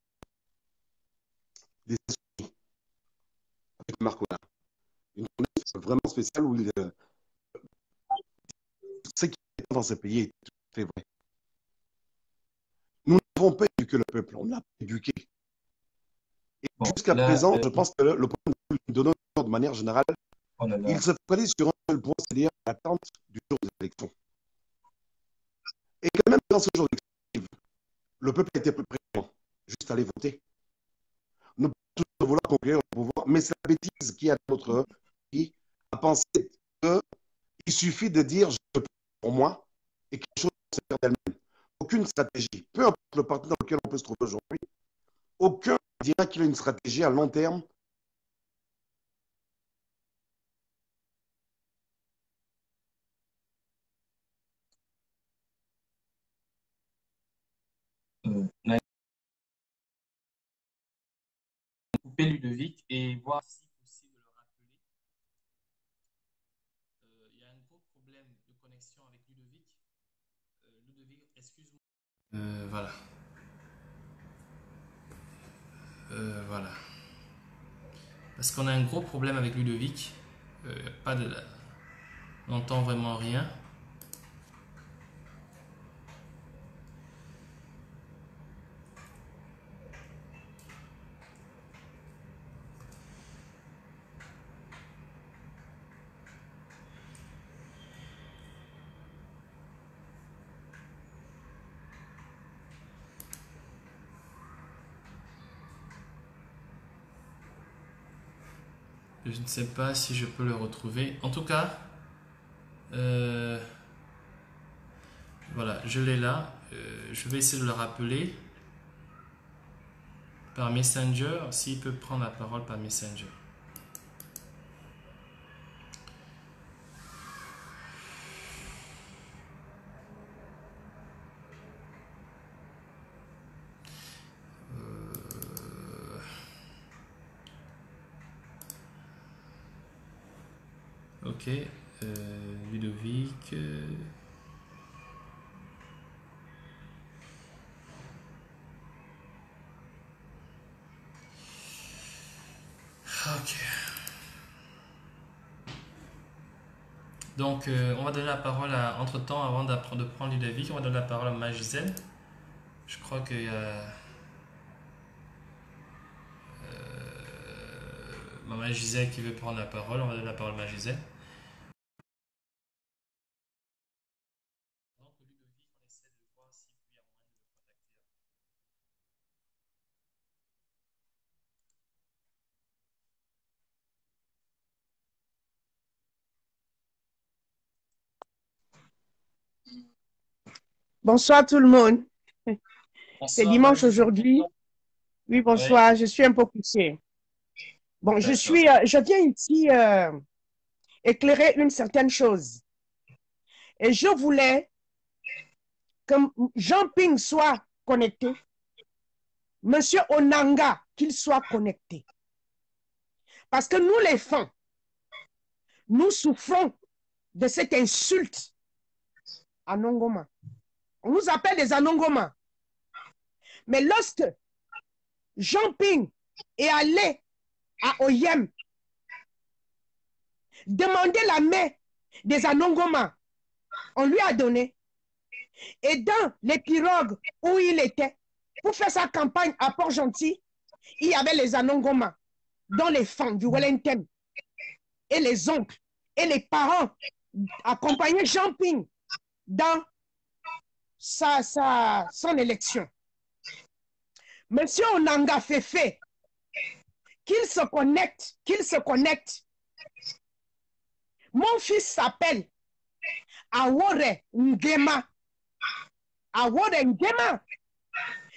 des avec Marc Ola. Une journée vraiment spéciale où il, ce qui est dans ce pays est tout à fait vrai. Nous n'avons pas éduqué le peuple, on l'a pas éduqué. Et Bon, jusqu'à là, présent, je pense que le problème de notre de manière générale, oh là là. il se focalise sur un seul point, c'est-à-dire l'attente du jour des élections. Et que même dans ce jour d'élection, le peuple était plus présent, juste aller voter. Nous pouvons tous vouloir conquérir le pouvoir, mais c'est la bêtise qu'il y a dans notre pays à penser qu'il suffit de dire je peux pour moi et quelque chose se faire d'elle-même. Aucune stratégie, peu importe le parti dans lequel on peut se trouver aujourd'hui, aucun dira qu'il a une stratégie à long terme. On a coupé Ludovic et voir si possible de le rappeler. Il y a un gros problème de connexion avec Ludovic. Ludovic, excuse-moi. Voilà. Voilà. Parce qu'on a un gros problème avec Ludovic. Pas de la... On n'entend vraiment rien. Je ne sais pas si je peux le retrouver. En tout cas, voilà, je l'ai là. Je vais essayer de le rappeler par Messenger, s'il peut prendre la parole par Messenger. Ok, Ludovic. Ok. Donc, on va donner la parole à, entre-temps, avant de prendre Ludovic, on va donner la parole à Maman Gisèle. Je crois qu'il y a Maman Gisèle qui veut prendre la parole. On va donner la parole à Maman Gisèle. Donc, Ludovic, on essaie de voir s'il y a moyen de le contacter. Bonsoir tout le monde. C'est Bonsoir, Maman dimanche Gisèle. aujourd'hui. Oui, Oui, bonsoir. Je suis un peu poussée. Bon, d'accord. je viens ici éclairer une certaine chose. Et je voulais que Jean Ping soit connecté. Monsieur Onanga, qu'il soit connecté. Parce que nous, les femmes, nous souffrons de cette insulte à Nongoma. On nous appelle des Anongoma. Mais lorsque Jean Ping est allé à Oyem demander la main des Anongoma, on lui a donné. Et dans les pirogues où il était, pour faire sa campagne à Port-Gentil, il y avait les Anongoma, dont les femmes du Wellington, et les oncles, et les parents accompagnaient Jean Ping dans son élection. Monsieur Onanga Fefe, qu'il se connecte. Mon fils s'appelle Awore Ngema. Awore Ngema,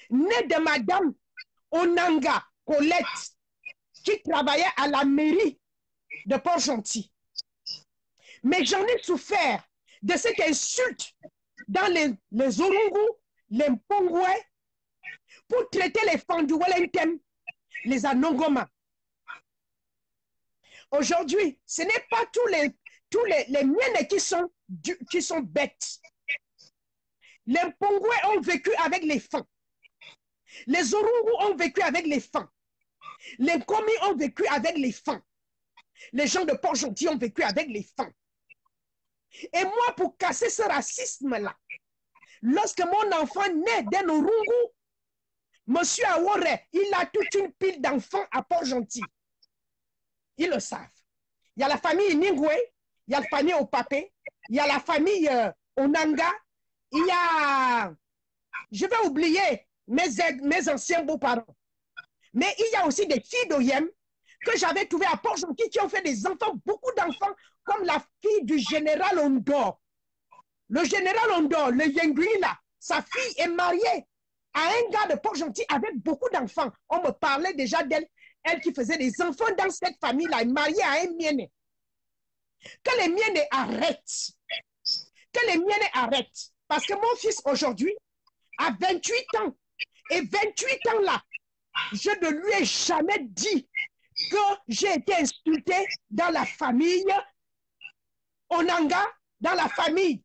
né de Madame Onanga Colette, qui travaillait à la mairie de Port-Gentil. Mais j'en ai souffert de cette insulte dans les Orungu, les Mpongwe, pour traiter les femmes du Wellington, les Anongoma. Aujourd'hui, ce n'est pas tous les miennes qui sont bêtes. Les Mpongwe ont vécu avec les femmes. Les Orungu ont vécu avec les femmes. Les Komi ont vécu avec les femmes. Les gens de Port-Gentil ont vécu avec les femmes. Et moi, pour casser ce racisme-là, lorsque mon enfant naît d'un Orungu, Monsieur Awore, il a toute une pile d'enfants à Port-Gentil. Ils le savent. Il y a la famille Ningwe, il y a la famille Opapé, il y a la famille Onanga, il y a... Je vais oublier mes anciens beaux-parents. Mais il y a aussi des filles d'Oyem que j'avais trouvées à Port-Gentil qui ont fait des enfants, beaucoup d'enfants, comme la fille du général Ondor. Le général Ondor, le Yengui là, sa fille est mariée à un gars de Port-Gentil avec beaucoup d'enfants. On me parlait déjà d'elle, elle qui faisait des enfants dans cette famille-là, mariée à un Miene. Que les Miene arrêtent. Que les Miene arrêtent. Parce que mon fils aujourd'hui a 28 ans. Et 28 ans là, je ne lui ai jamais dit que j'ai été insultée dans la famille Onanga, dans la famille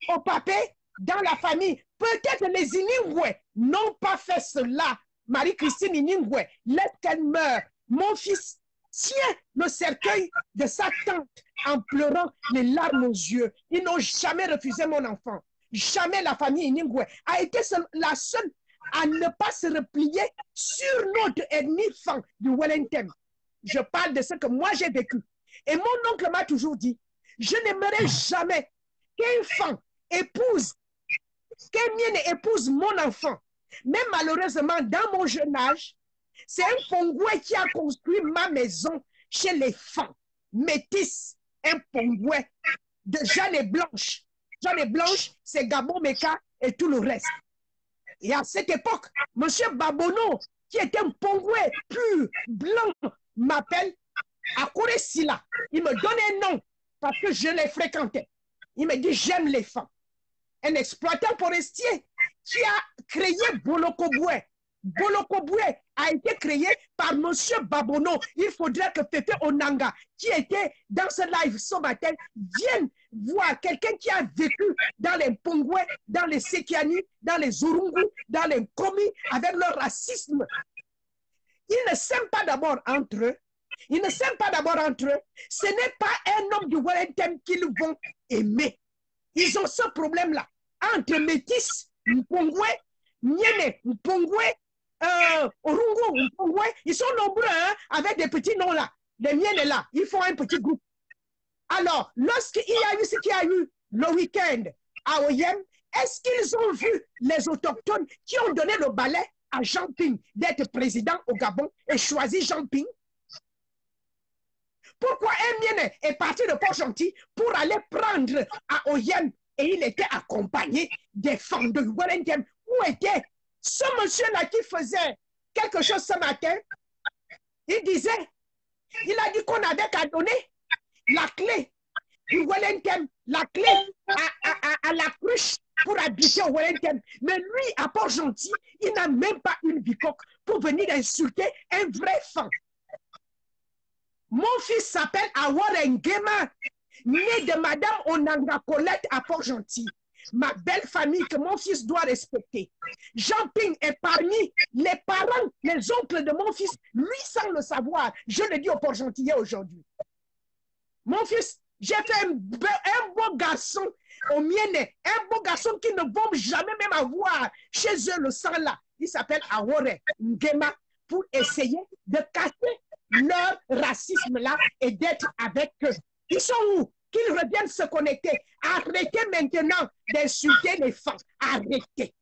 Opapé, dans la famille. Peut-être les Iningwe n'ont pas fait cela. Marie-Christine Iningwe, laisse qu'elle meure. Mon fils tient le cercueil de sa tante en pleurant les larmes aux yeux. Ils n'ont jamais refusé mon enfant. Jamais la famille Iningwe a été la seule à ne pas se replier sur notre ennemi fan du Wellington. Je parle de ce que moi j'ai vécu. Et mon oncle m'a toujours dit, je n'aimerais jamais qu'un fan épouse, qu'un mien épouse mon enfant. Mais malheureusement, dans mon jeune âge, c'est un Pongwe qui a construit ma maison chez les fans. Métis, un Pongwe de Jeanne et Blanche. Jeanne et Blanche, c'est Gabon Meka et tout le reste. Et à cette époque, M. Babono, qui était un Pongwe pur, blanc, m'appelle Akore Sila. Il me donne un nom parce que je les fréquentais. Il me dit, j'aime les femmes. Un exploitant forestier qui a créé Bolokoboué. Bolokoboué a été créé par M. Babono. Il faudrait que Fefe Onanga, qui était dans ce live ce matin, vienne voir quelqu'un qui a vécu dans les Pongwe, dans les Sekiani, dans les Urungu, dans les Komi, avec leur racisme. Ils ne s'aiment pas d'abord entre eux. Ils ne s'aiment pas d'abord entre eux. Ce n'est pas un homme du Wellington qu'ils vont aimer. Ils ont ce problème-là. Entre métis, Mpongwe, Miene, Mpongwe, Orungu, Mpongwe, ils sont nombreux hein, avec des petits noms là. Les Miene là, ils font un petit groupe. Alors, lorsqu'il y a eu ce qu'il y a eu le week-end à Oyem, est-ce qu'ils ont vu les autochtones qui ont donné le balai à Jean Ping d'être président au Gabon et choisi Jean Ping? Pourquoi un Miene est parti de Port-Gentil pour aller prendre à Oyem et il était accompagné des femmes de Wellington? Où était ce monsieur-là qui faisait quelque chose ce matin? Il disait, il a dit qu'on avait qu'à donner la clé du Wellington, la clé à la cruche pour habiter au Wellington. Mais lui, à Port-Gentil, il n'a même pas une bicoque pour venir insulter un vrai fan. Mon fils s'appelle Awore Ngema, né de Madame Onanga Colette à Port-Gentil. Ma belle famille que mon fils doit respecter. Jean Ping est parmi les parents, les oncles de mon fils, lui sans le savoir. Je le dis au Port-Gentilais aujourd'hui. Mon fils, j'ai fait un beau garçon au Miene, un beau garçon qui ne vont jamais même avoir chez eux le sang là. Il s'appelle Awore Ngema pour essayer de casser leur racisme là et d'être avec eux. Ils sont où? qu'ils reviennent se connecter. Arrêtez maintenant d'insulter les femmes. Arrêtez.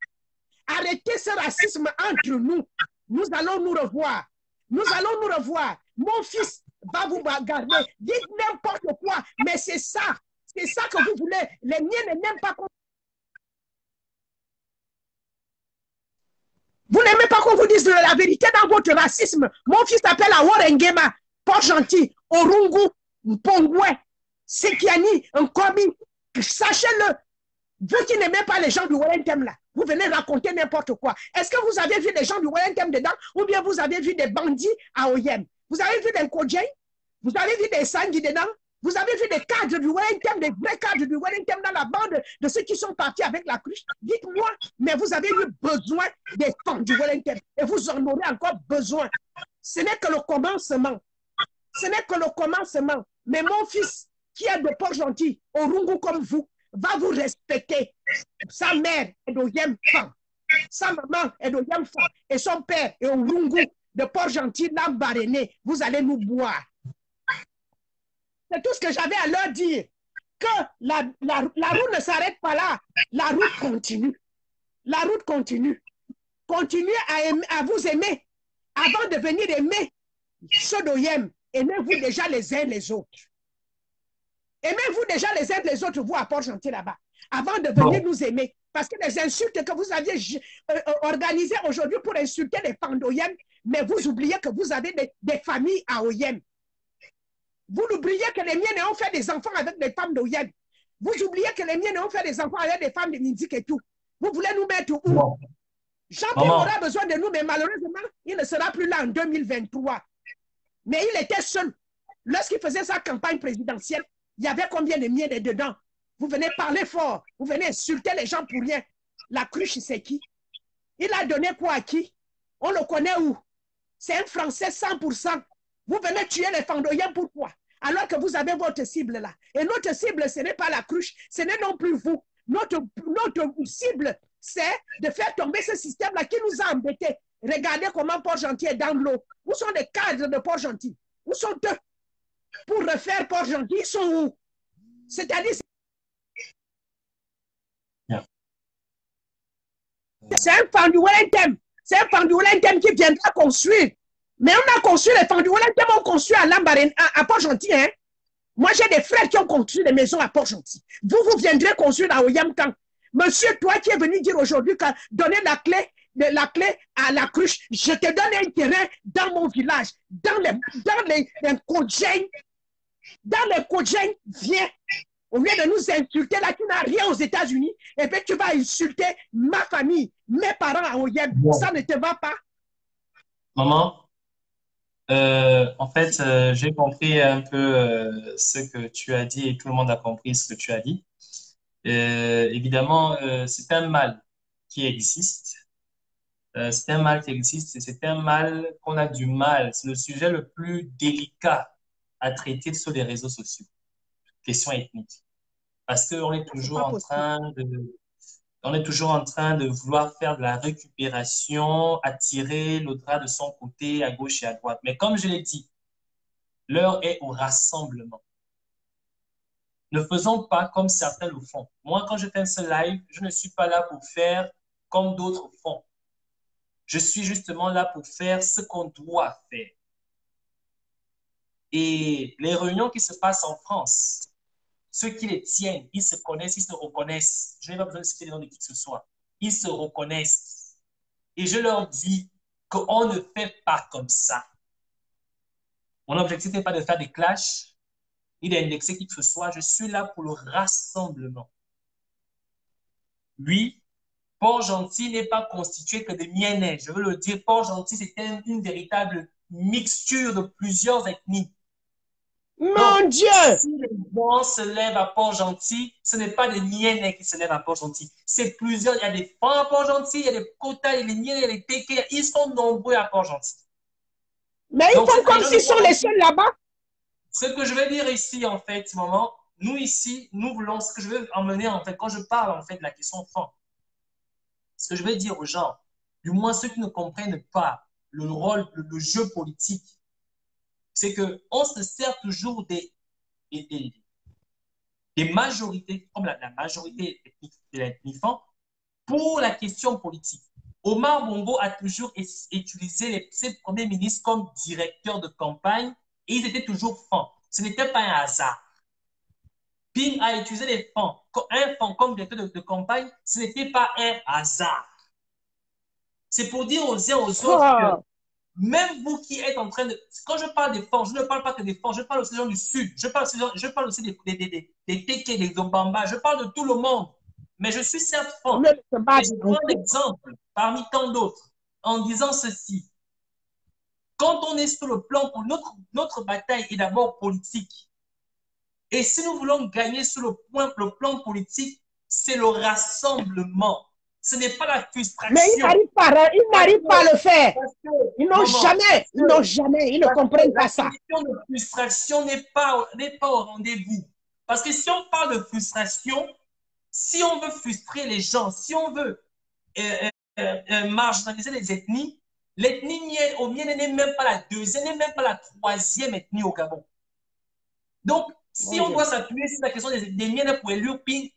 Arrêtez ce racisme entre nous. Nous allons nous revoir. Nous allons nous revoir. Mon fils va vous garder. Dites n'importe quoi, mais c'est ça. C'est ça que vous voulez. Les miens ne n'aiment pas qu'on... Vous n'aimez pas qu'on vous dise la vérité dans votre racisme. Mon fils s'appelle Aworengema, Port-Gentil, Orungu, Mpongwe, Sekiani, Nkomi. Sachez-le. Vous qui n'aimez pas les gens du Wellington là, vous venez raconter n'importe quoi. Est-ce que vous avez vu des gens du Wellington dedans ou bien vous avez vu des bandits à Oyem? Vous avez vu des Kodjay? Vous avez vu des Sangui dedans? Vous avez vu des cadres du Wellington, des vrais cadres du Wellington dans la bande de ceux qui sont partis avec la cruche? Dites-moi, mais vous avez eu besoin des femmes du Wellington et vous en aurez encore besoin. Ce n'est que le commencement. Ce n'est que le commencement. Mais mon fils, qui est de Port-Gentil, au Rungu comme vous, va vous respecter. Sa mère est d'Oyem femme. Sa maman est d'Oyem femme. Et son père est au Rungu de Port-Gentil, Lambaréné. Vous allez nous boire. C'est tout ce que j'avais à leur dire. Que la route ne s'arrête pas là. La route continue. La route continue. Continuez à vous aimer. Avant de venir aimer ceux d'Oyem, aimez-vous déjà les uns les autres. Aimez-vous déjà les uns les autres, vous, à Port-Gentil là-bas, avant de venir nous aimer. Parce que les insultes que vous aviez organisées aujourd'hui pour insulter les femmes d'Oyem, mais vous oubliez que vous avez des familles à Oyem. Vous oubliez que les miens ont fait des enfants avec des femmes d'Oyem. Vous oubliez que les miens ont fait des enfants avec des femmes de Mindik et tout. Vous voulez nous mettre où? Jean-Pierre aura besoin de nous, mais malheureusement, il ne sera plus là en 2023. Mais il était seul. Lorsqu'il faisait sa campagne présidentielle, il y avait combien de miens dedans? Vous venez parler fort. Vous venez insulter les gens pour rien. La cruche, c'est qui? Il a donné quoi à qui? On le connaît où? C'est un Français 100%. Vous venez tuer les Fandoyens, pourquoi? Alors que vous avez votre cible là. Et notre cible, ce n'est pas la cruche, ce n'est non plus vous. Notre cible, c'est de faire tomber ce système-là qui nous a embêtés. Regardez comment Port-Gentil est dans l'eau. Où sont les cadres de Port-Gentil? Où sont-eux? Pour refaire Port-Gentil, ils sont où? C'est-à-dire, c'est un Fandouelin-Tem. C'est un Fandouelin-Tem qui viendra construire. Mais on a construit les Fandouelin-Tem, on construit à Lambaréné, à Port-Gentil. Hein? Moi, j'ai des frères qui ont construit des maisons à Port-Gentil. Vous viendrez construire à Oyamkan. Monsieur, toi qui es venu dire aujourd'hui que donner la clé à la cruche, je te donne un terrain dans mon village, dans les Kodjay. Dans les Kodjay, viens. Au lieu de nous insulter, là, tu n'as rien aux États-Unis, et puis tu vas insulter ma famille, mes parents à Oyem. Ça ne te va pas? Maman, en fait, j'ai compris un peu ce que tu as dit et tout le monde a compris ce que tu as dit. Évidemment, c'est un mal qui existe. C'est un mal qui existe et c'est un mal qu'on a du mal. C'est le sujet le plus délicat à traiter sur les réseaux sociaux. Question ethnique. Parce qu'on est toujours en train de vouloir faire de la récupération, attirer le drap de son côté à gauche et à droite. Mais comme je l'ai dit, l'heure est au rassemblement. Ne faisons pas comme certains le font. Moi, quand je fais ce live, je ne suis pas là pour faire comme d'autres font. Je suis justement là pour faire ce qu'on doit faire. Et les réunions qui se passent en France, ceux qui les tiennent, ils se connaissent, ils se reconnaissent. Je n'ai pas besoin de citer les noms de qui que ce soit. Ils se reconnaissent. Et je leur dis qu'on ne fait pas comme ça. Mon objectif n'est pas de faire des clashs, ni d'indexer qui que ce soit. Je suis là pour le rassemblement. Oui, Port-Gentil n'est pas constitué que de Mienais. Je veux le dire, Port-Gentil, c'est une véritable mixture de plusieurs ethnies. Mon Dieu! Si les gens se lèvent à Port-Gentil, ce n'est pas des Mienais qui se lèvent à Port-Gentil. C'est plusieurs. Il y a des Francs à Port-Gentil, il y a des Kota, il y a des Mienais, il y a des Téké. Ils sont nombreux à Port-Gentil. Mais ils font comme s'ils sont les seuls là-bas. Ce que je veux dire ici, en fait, maman, nous ici, nous voulons, ce que je veux emmener, en fait, quand je parle, en fait, de la question fond, ce que je veux dire aux gens, du moins ceux qui ne comprennent pas le rôle, le jeu politique, c'est qu'on se sert toujours des majorités, comme la majorité de l'ethnie Fan, pour la question politique. Omar Bongo a toujours utilisé ses premiers ministres comme directeurs de campagne et ils étaient toujours Fan. Ce n'était pas un hasard. Ping a utilisé un Fan comme directeur de campagne, ce n'était pas un hasard. C'est pour dire aux uns aux autres que même vous qui êtes en train de... Quand je parle des Fans, je ne parle pas que des Fans, je parle aussi des gens du Sud, je parle aussi des Teke, des Zombamba, je parle de tout le monde. Mais je suis certes Fan. Mais je prends un exemple parmi tant d'autres en disant ceci. Quand on est sur le plan, notre bataille est d'abord politique. Et si nous voulons gagner sur le plan politique, c'est le rassemblement. Ce n'est pas la frustration. Mais ils n'arrivent pas à le faire. Ils n'ont jamais, ils ne comprennent pas ça. La question de frustration n'est pas au rendez-vous. Parce que si on parle de frustration, si on veut frustrer les gens, si on veut marginaliser les ethnies, l'ethnie au mien n'est même pas la deuxième, n'est même pas la troisième ethnie au Gabon. Donc, si on doit s'appuyer sur la question des miennes pour élire Ping,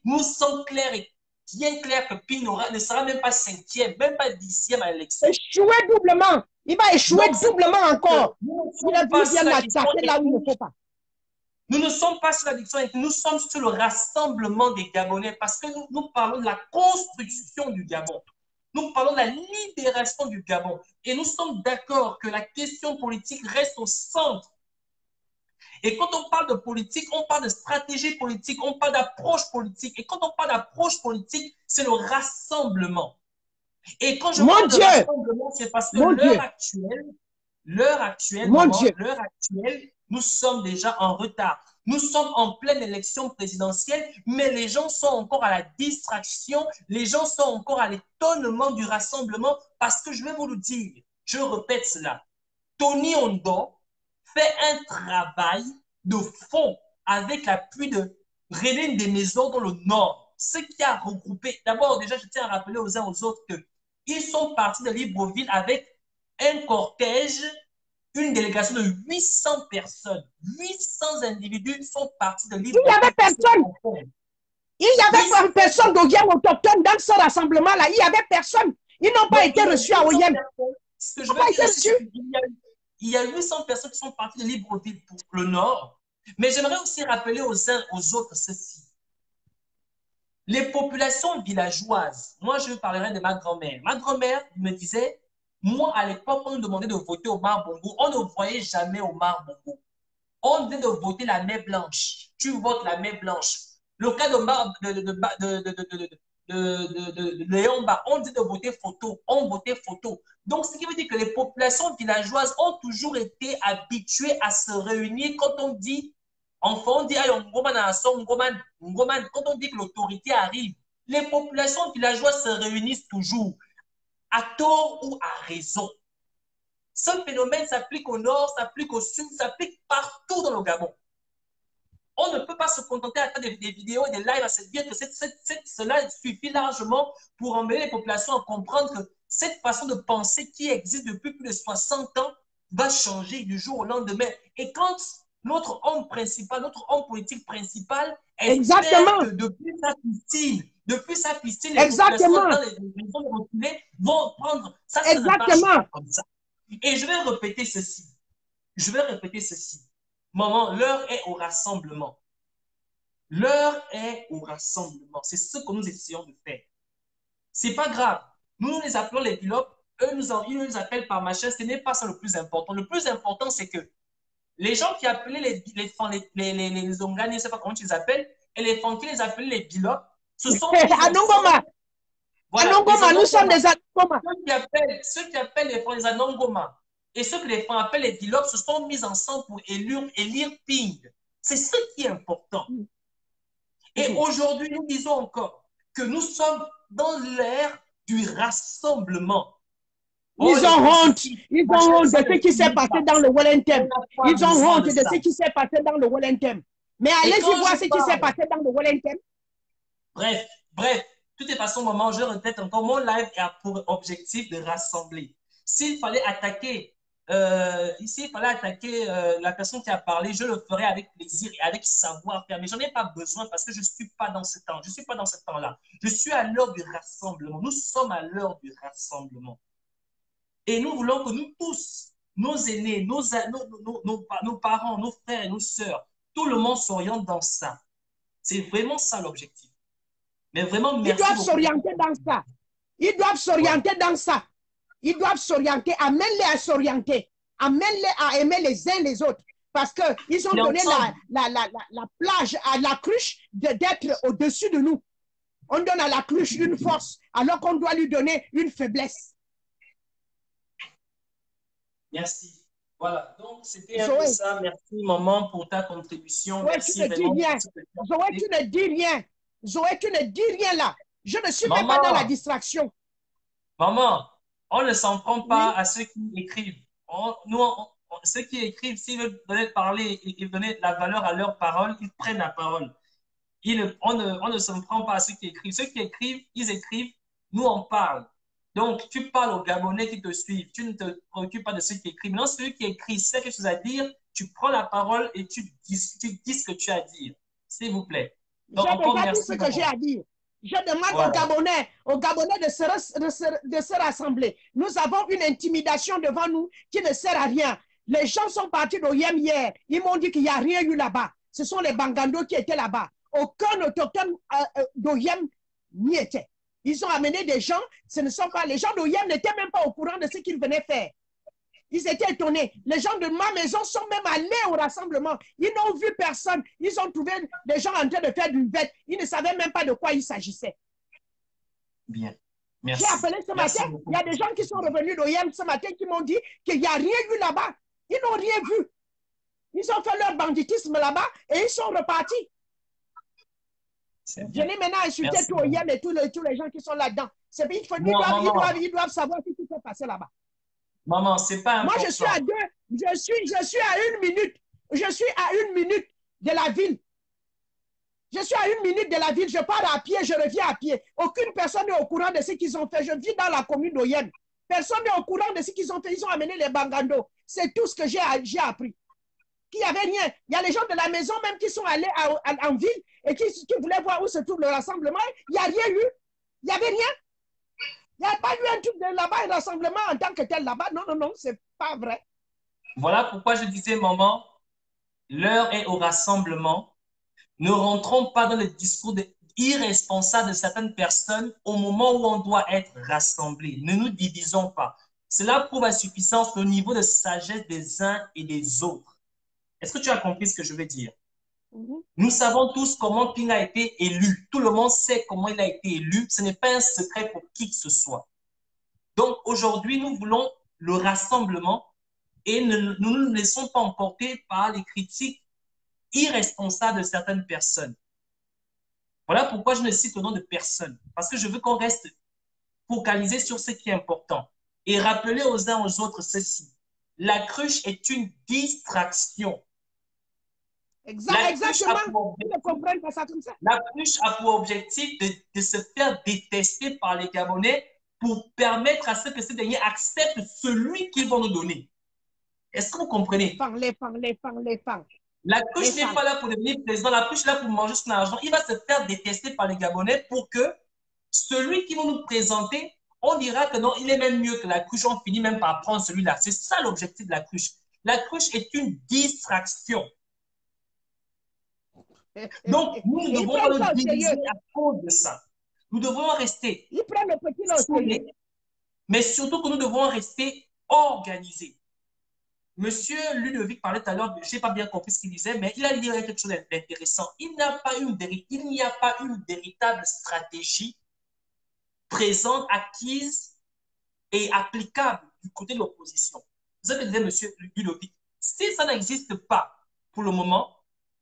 nous sommes clairs et bien clair que Ping ne sera même pas 5e, même pas 10e à l'élection. Échouer doublement. Il va échouer doublement encore. Il a bien attaqué là où il ne faut pas. Nous ne sommes pas sur l'addiction, nous sommes sur le rassemblement des Gabonais parce que nous parlons de la construction du Gabon. Nous parlons de la libération du Gabon. Et nous sommes d'accord que la question politique reste au centre. Et quand on parle de politique, on parle de stratégie politique, on parle d'approche politique. Et quand on parle d'approche politique, c'est le rassemblement. Et quand je parle de rassemblement, c'est parce que l'heure actuelle, nous sommes déjà en retard. Nous sommes en pleine élection présidentielle, mais les gens sont encore à la distraction, les gens sont encore à l'étonnement du rassemblement, parce que je vais vous le dire, je répète cela, Tony Ondo fait un travail de fond avec l'appui de René Desmaisons dans le Nord, ce qui a regroupé, d'abord déjà je tiens à rappeler aux uns aux autres qu'ils sont partis de Libreville avec un cortège, une délégation de 800 personnes. 800 individus sont partis de Libreville. Il n'y avait personne. Il n'y avait personne d'Oyem autochtone dans ce rassemblement-là. Il n'y avait personne. Ils n'ont pas été reçus à Oyem. Ce que je veux dire, c'est qu'il y a 800 personnes qui sont parties de Libreville pour le Nord. Mais j'aimerais aussi rappeler aux uns aux autres ceci. Les populations villageoises, moi je parlerai de ma grand-mère. Ma grand-mère me disait, moi à l'époque, on nous demandait de voter Omar Bongo. On ne voyait jamais Omar Bongo. On disait de voter la main blanche. Tu votes la main blanche. Le cas de Léon Ba, on dit de voter photo. On votait photo. Donc, ce qui veut dire que les populations villageoises ont toujours été habituées à se réunir quand on dit, enfin, on dit, quand on dit que l'autorité arrive, les populations villageoises se réunissent toujours, à tort ou à raison. Ce phénomène s'applique au nord, s'applique au sud, s'applique partout dans le Gabon. On ne peut pas se contenter à faire des vidéos et des lives à se dire que cela suffit largement pour emmener les populations à comprendre que cette façon de penser qui existe depuis plus de 60 ans va changer du jour au lendemain. Et quand notre homme principal, notre homme politique principal, espère que depuis sa piscine, les populations dans les zones reculées vont prendre ça. Ça ne marche pas comme ça. Et je vais répéter ceci. Maman, l'heure est au rassemblement. L'heure est au rassemblement. C'est ce que nous essayons de faire. C'est pas grave. Nous les appelons les pilotes. Ils nous appellent par machin. Ce n'est pas ça le plus important. Le plus important, c'est que les gens qui appelaient les Ongani, je ne sais pas comment tu les appelles, et les fans qui les appelaient les pilotes, ce sont... Anongoma. Voilà, Anongoma, nous sommes des Anongoma. Ceux qui appellent les fans les Anongoma. Et ceux que les fans appellent les pilotes se sont mis ensemble pour élire Ping. C'est ce qui est important. Et aujourd'hui, nous disons encore que nous sommes dans l'ère du rassemblement. Ils ont honte. Ils ont honte de ce qui s'est passé dans le Wellington. Ils ont honte de ce qui s'est passé dans le Wellington. Mais allez-y voir ce qui s'est passé dans le Wellington. Bref. De toute façon, maman, je répète encore, mon live a pour objectif de rassembler. S'il fallait attaquer Ici, il fallait attaquer la personne qui a parlé. Je le ferai avec plaisir et avec savoir-faire. Mais je n'en ai pas besoin parce que je ne suis pas dans ce temps. Je ne suis pas dans ce temps-là. Je suis à l'heure du rassemblement. Nous sommes à l'heure du rassemblement. Et nous voulons que nous tous, nos aînés, nos parents, nos frères et nos sœurs, tout le monde s'oriente dans ça. C'est vraiment ça l'objectif. Mais vraiment, Ils merci doivent beaucoup. s'orienter dans ça. Ils doivent s'orienter dans ça. Ils doivent s'orienter. Amène-les à s'orienter. Amène-les à aimer les uns les autres. Parce qu'ils ont donné la plage à la cruche d'être au-dessus de nous. On donne à la cruche une force alors qu'on doit lui donner une faiblesse. Merci. Voilà, donc c'était un peu ça. Merci, maman, pour ta contribution. Zoé, Merci tu ne dis rien. Zoé, tu ne dis rien. Zoé, tu ne dis rien là. Je ne suis même pas dans la distraction. Maman, on ne s'en prend pas à ceux qui écrivent. Ceux qui écrivent, s'ils veulent parler et donner de la valeur à leurs paroles, ils prennent la parole. On ne s'en prend pas à ceux qui écrivent. Ceux qui écrivent, ils écrivent, nous on parle. Donc, tu parles aux Gabonais qui te suivent. Tu ne te préoccupes pas de ceux qui écrivent. Non, celui qui écrit, sait quelque chose à dire, tu prends la parole et tu dis ce que tu as à dire. S'il vous plaît. J'ai déjà dit ce que j'ai à dire. Je demande aux Gabonais de se rassembler. Nous avons une intimidation devant nous qui ne sert à rien. Les gens sont partis d'Oyem hier. Ils m'ont dit qu'il n'y a rien eu là-bas. Ce sont les Bangando qui étaient là-bas. Aucun autochtone d'Oyem n'y était. Ils ont amené des gens. Ce ne sont pas les gens d'Oyem n'étaient même pas au courant de ce qu'ils venaient faire. Ils étaient étonnés. Les gens de ma maison sont même allés au rassemblement. Ils n'ont vu personne. Ils ont trouvé des gens en train de faire du bête. Ils ne savaient même pas de quoi il s'agissait. Bien. Merci. J'ai appelé ce matin. Il y a des gens qui sont revenus d'OIM ce matin qui m'ont dit qu'il n'y a rien eu là-bas. Ils n'ont rien vu. Ils ont fait leur banditisme là-bas et ils sont repartis. Je n'ai maintenant insulté tout OIM et tous les gens qui sont là-dedans. Ils doivent savoir ce qui s'est passé là-bas. Maman, c'est pas important. Moi, je suis à une minute. Je suis à une minute de la ville. Je suis à une minute de la ville. Je pars à pied, je reviens à pied. Aucune personne n'est au courant de ce qu'ils ont fait. Je vis dans la commune d'Oyen. Personne n'est au courant de ce qu'ils ont fait. Ils ont amené les Bangando. C'est tout ce que j'ai appris. Qu'il n'y avait rien. Il y a les gens de la maison même qui sont allés en ville et qui voulaient voir où se trouve le rassemblement. Il n'y a rien eu. Il n'y avait rien. Il n'y a pas eu un truc de là-bas, un rassemblement en tant que tel là-bas. Non, non, non, c'est pas vrai. Voilà pourquoi je disais, maman, l'heure est au rassemblement. Ne rentrons pas dans le discours irresponsable de certaines personnes au moment où on doit être rassemblés. Ne nous divisons pas. Cela prouve à suffisance le niveau de sagesse des uns et des autres. Est-ce que tu as compris ce que je veux dire? Nous savons tous comment Ping a été élu. Tout le monde sait comment il a été élu. Ce n'est pas un secret pour qui que ce soit. Donc, aujourd'hui, nous voulons le rassemblement et nous ne nous laissons pas emporter par les critiques irresponsables de certaines personnes. Voilà pourquoi je ne cite le nom de personne. Parce que je veux qu'on reste focalisé sur ce qui est important. Et rappeler aux uns aux autres ceci. La cruche est une distraction. Exactement. Ils ne comprennent pas ça comme ça. La cruche a pour objectif de se faire détester par les Gabonais pour permettre à ce que ces derniers acceptent celui qu'ils vont nous donner. Est-ce que vous comprenez? La cruche n'est pas là pour devenir président. La cruche est là pour manger son argent. Il va se faire détester par les Gabonais pour que celui qu'ils vont nous présenter, on dira que non, il est même mieux que la cruche. On finit même par prendre celui-là. C'est ça l'objectif de la cruche. La cruche est une distraction. Donc, nous ne devons pas nous diviser à cause de ça. Nous devons rester soudés, mais surtout que nous devons rester organisés. Monsieur Ludovic parlait tout à l'heure, je n'ai pas bien compris ce qu'il disait, mais il a dit quelque chose d'intéressant. Il n'y a pas une véritable stratégie présente, acquise et applicable du côté de l'opposition. C'est ce que disait monsieur Ludovic. Si ça n'existe pas pour le moment,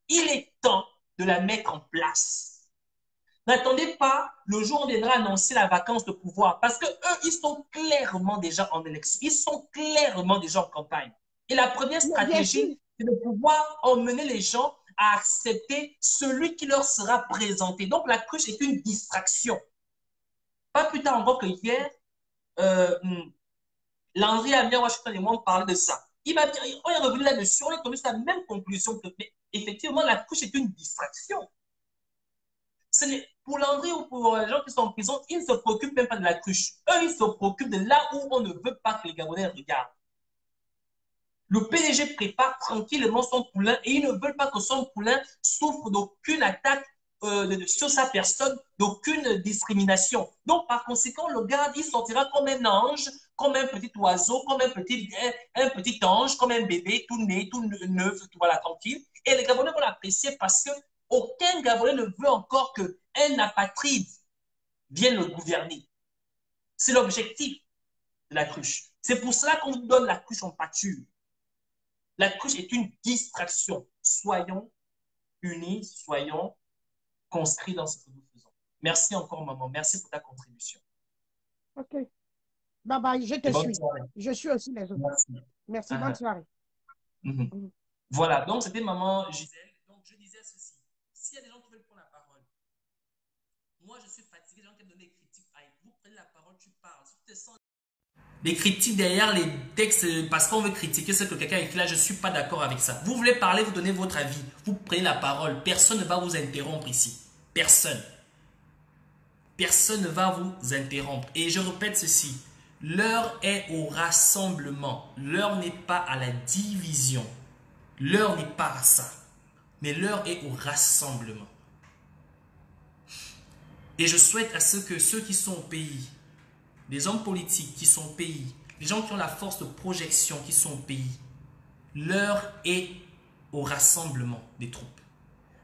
il est temps de la mettre en place. N'attendez pas le jour où on viendra annoncer la vacance de pouvoir parce qu'eux, ils sont clairement déjà en élection. Ils sont clairement déjà en campagne. Et la première stratégie, c'est de pouvoir emmener les gens à accepter celui qui leur sera présenté. Donc, la cruche est une distraction. Pas plus tard encore que hier, Landry a bien Washington et moi, on parlait de ça. On est revenu là-dessus, on est tombé sur la même conclusion que, mais effectivement, la couche est une distraction. Pour Landry ou pour les gens qui sont en prison, ils ne se préoccupent même pas de la cruche. Eux, ils se préoccupent de là où on ne veut pas que les Gabonais regardent. Le PDG prépare tranquillement son poulain et ils ne veulent pas que son poulain souffre d'aucune attaque sur sa personne, d'aucune discrimination. Donc, par conséquent, le gars, il sortira comme un ange, comme un petit oiseau, comme un petit ange, comme un bébé, tout né, tout neuf, tout voilà, tranquille. Et les Gabonais vont l'apprécier parce que aucun Gabonais ne veut encore qu'un apatride vienne le gouverner. C'est l'objectif de la cruche. C'est pour cela qu'on vous donne la cruche en pâture. La cruche est une distraction. Soyons unis, soyons conscrits dans ce que nous faisons. Merci encore, maman. Merci pour ta contribution. OK. Bye bye, je te suis. Soirée. Je suis aussi les autres. Merci, bonne soirée. Voilà, donc c'était maman Gisèle. Donc je disais ceci. S'il y a des gens qui veulent prendre la parole, moi je suis fatigué des gens qui me donnent des critiques. Vous prenez la parole, tu parles. Si tu te sens des critiques derrière les textes parce qu'on veut critiquer ce que quelqu'un a écrit là, je ne suis pas d'accord avec ça. Vous voulez parler, vous donnez votre avis, vous prenez la parole. Personne ne va vous interrompre ici. Personne. Personne ne va vous interrompre. Et je répète ceci. L'heure est au rassemblement. L'heure n'est pas à la division. L'heure n'est pas à ça. Mais l'heure est au rassemblement. Et je souhaite à ce que ceux qui sont au pays, les hommes politiques qui sont au pays, les gens qui ont la force de projection qui sont au pays, l'heure est au rassemblement des troupes.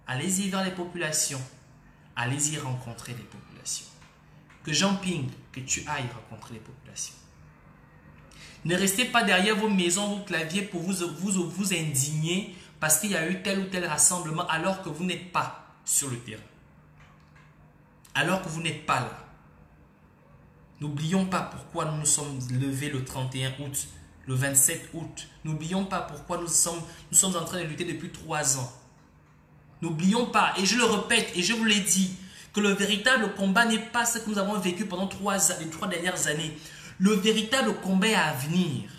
Allez-y vers les populations. Allez-y rencontrer les populations. Que Jean-Ping, que tu ailles rencontrer les populations. Ne restez pas derrière vos maisons, vos claviers pour vous indigner parce qu'il y a eu tel ou tel rassemblement alors que vous n'êtes pas sur le terrain. Alors que vous n'êtes pas là. N'oublions pas pourquoi nous nous sommes levés le 31 août, le 27 août. N'oublions pas pourquoi nous sommes en train de lutter depuis 3 ans. N'oublions pas, et je le répète, et je vous l'ai dit, que le véritable combat n'est pas ce que nous avons vécu pendant les 3 dernières années. Le véritable combat est à venir.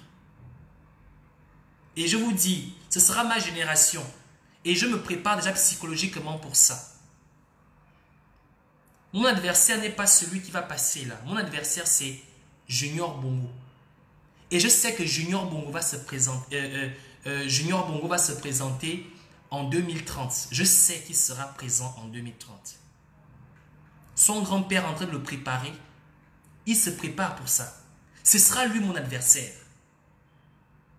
Et je vous dis, ce sera ma génération. Et je me prépare déjà psychologiquement pour ça. Mon adversaire n'est pas celui qui va passer là. Mon adversaire, c'est Junior Bongo. Et je sais que Junior Bongo va se présenter, en 2030. Je sais qu'il sera présent en 2030. Son grand-père est en train de le préparer. Il se prépare pour ça. Ce sera lui mon adversaire.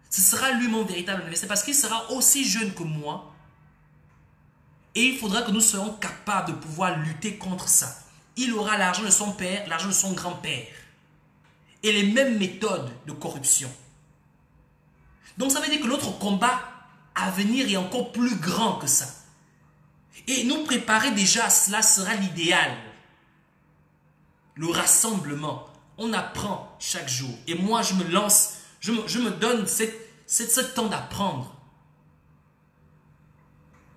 Ce sera lui mon véritable adversaire parce qu'il sera aussi jeune que moi. Et il faudra que nous soyons capables de pouvoir lutter contre ça. Il aura l'argent de son père, l'argent de son grand-père. Et les mêmes méthodes de corruption. Donc ça veut dire que notre combat à venir est encore plus grand que ça. Et nous préparer déjà à cela sera l'idéal. Le rassemblement. On apprend chaque jour. Et moi, je me lance, je me donne ce temps d'apprendre.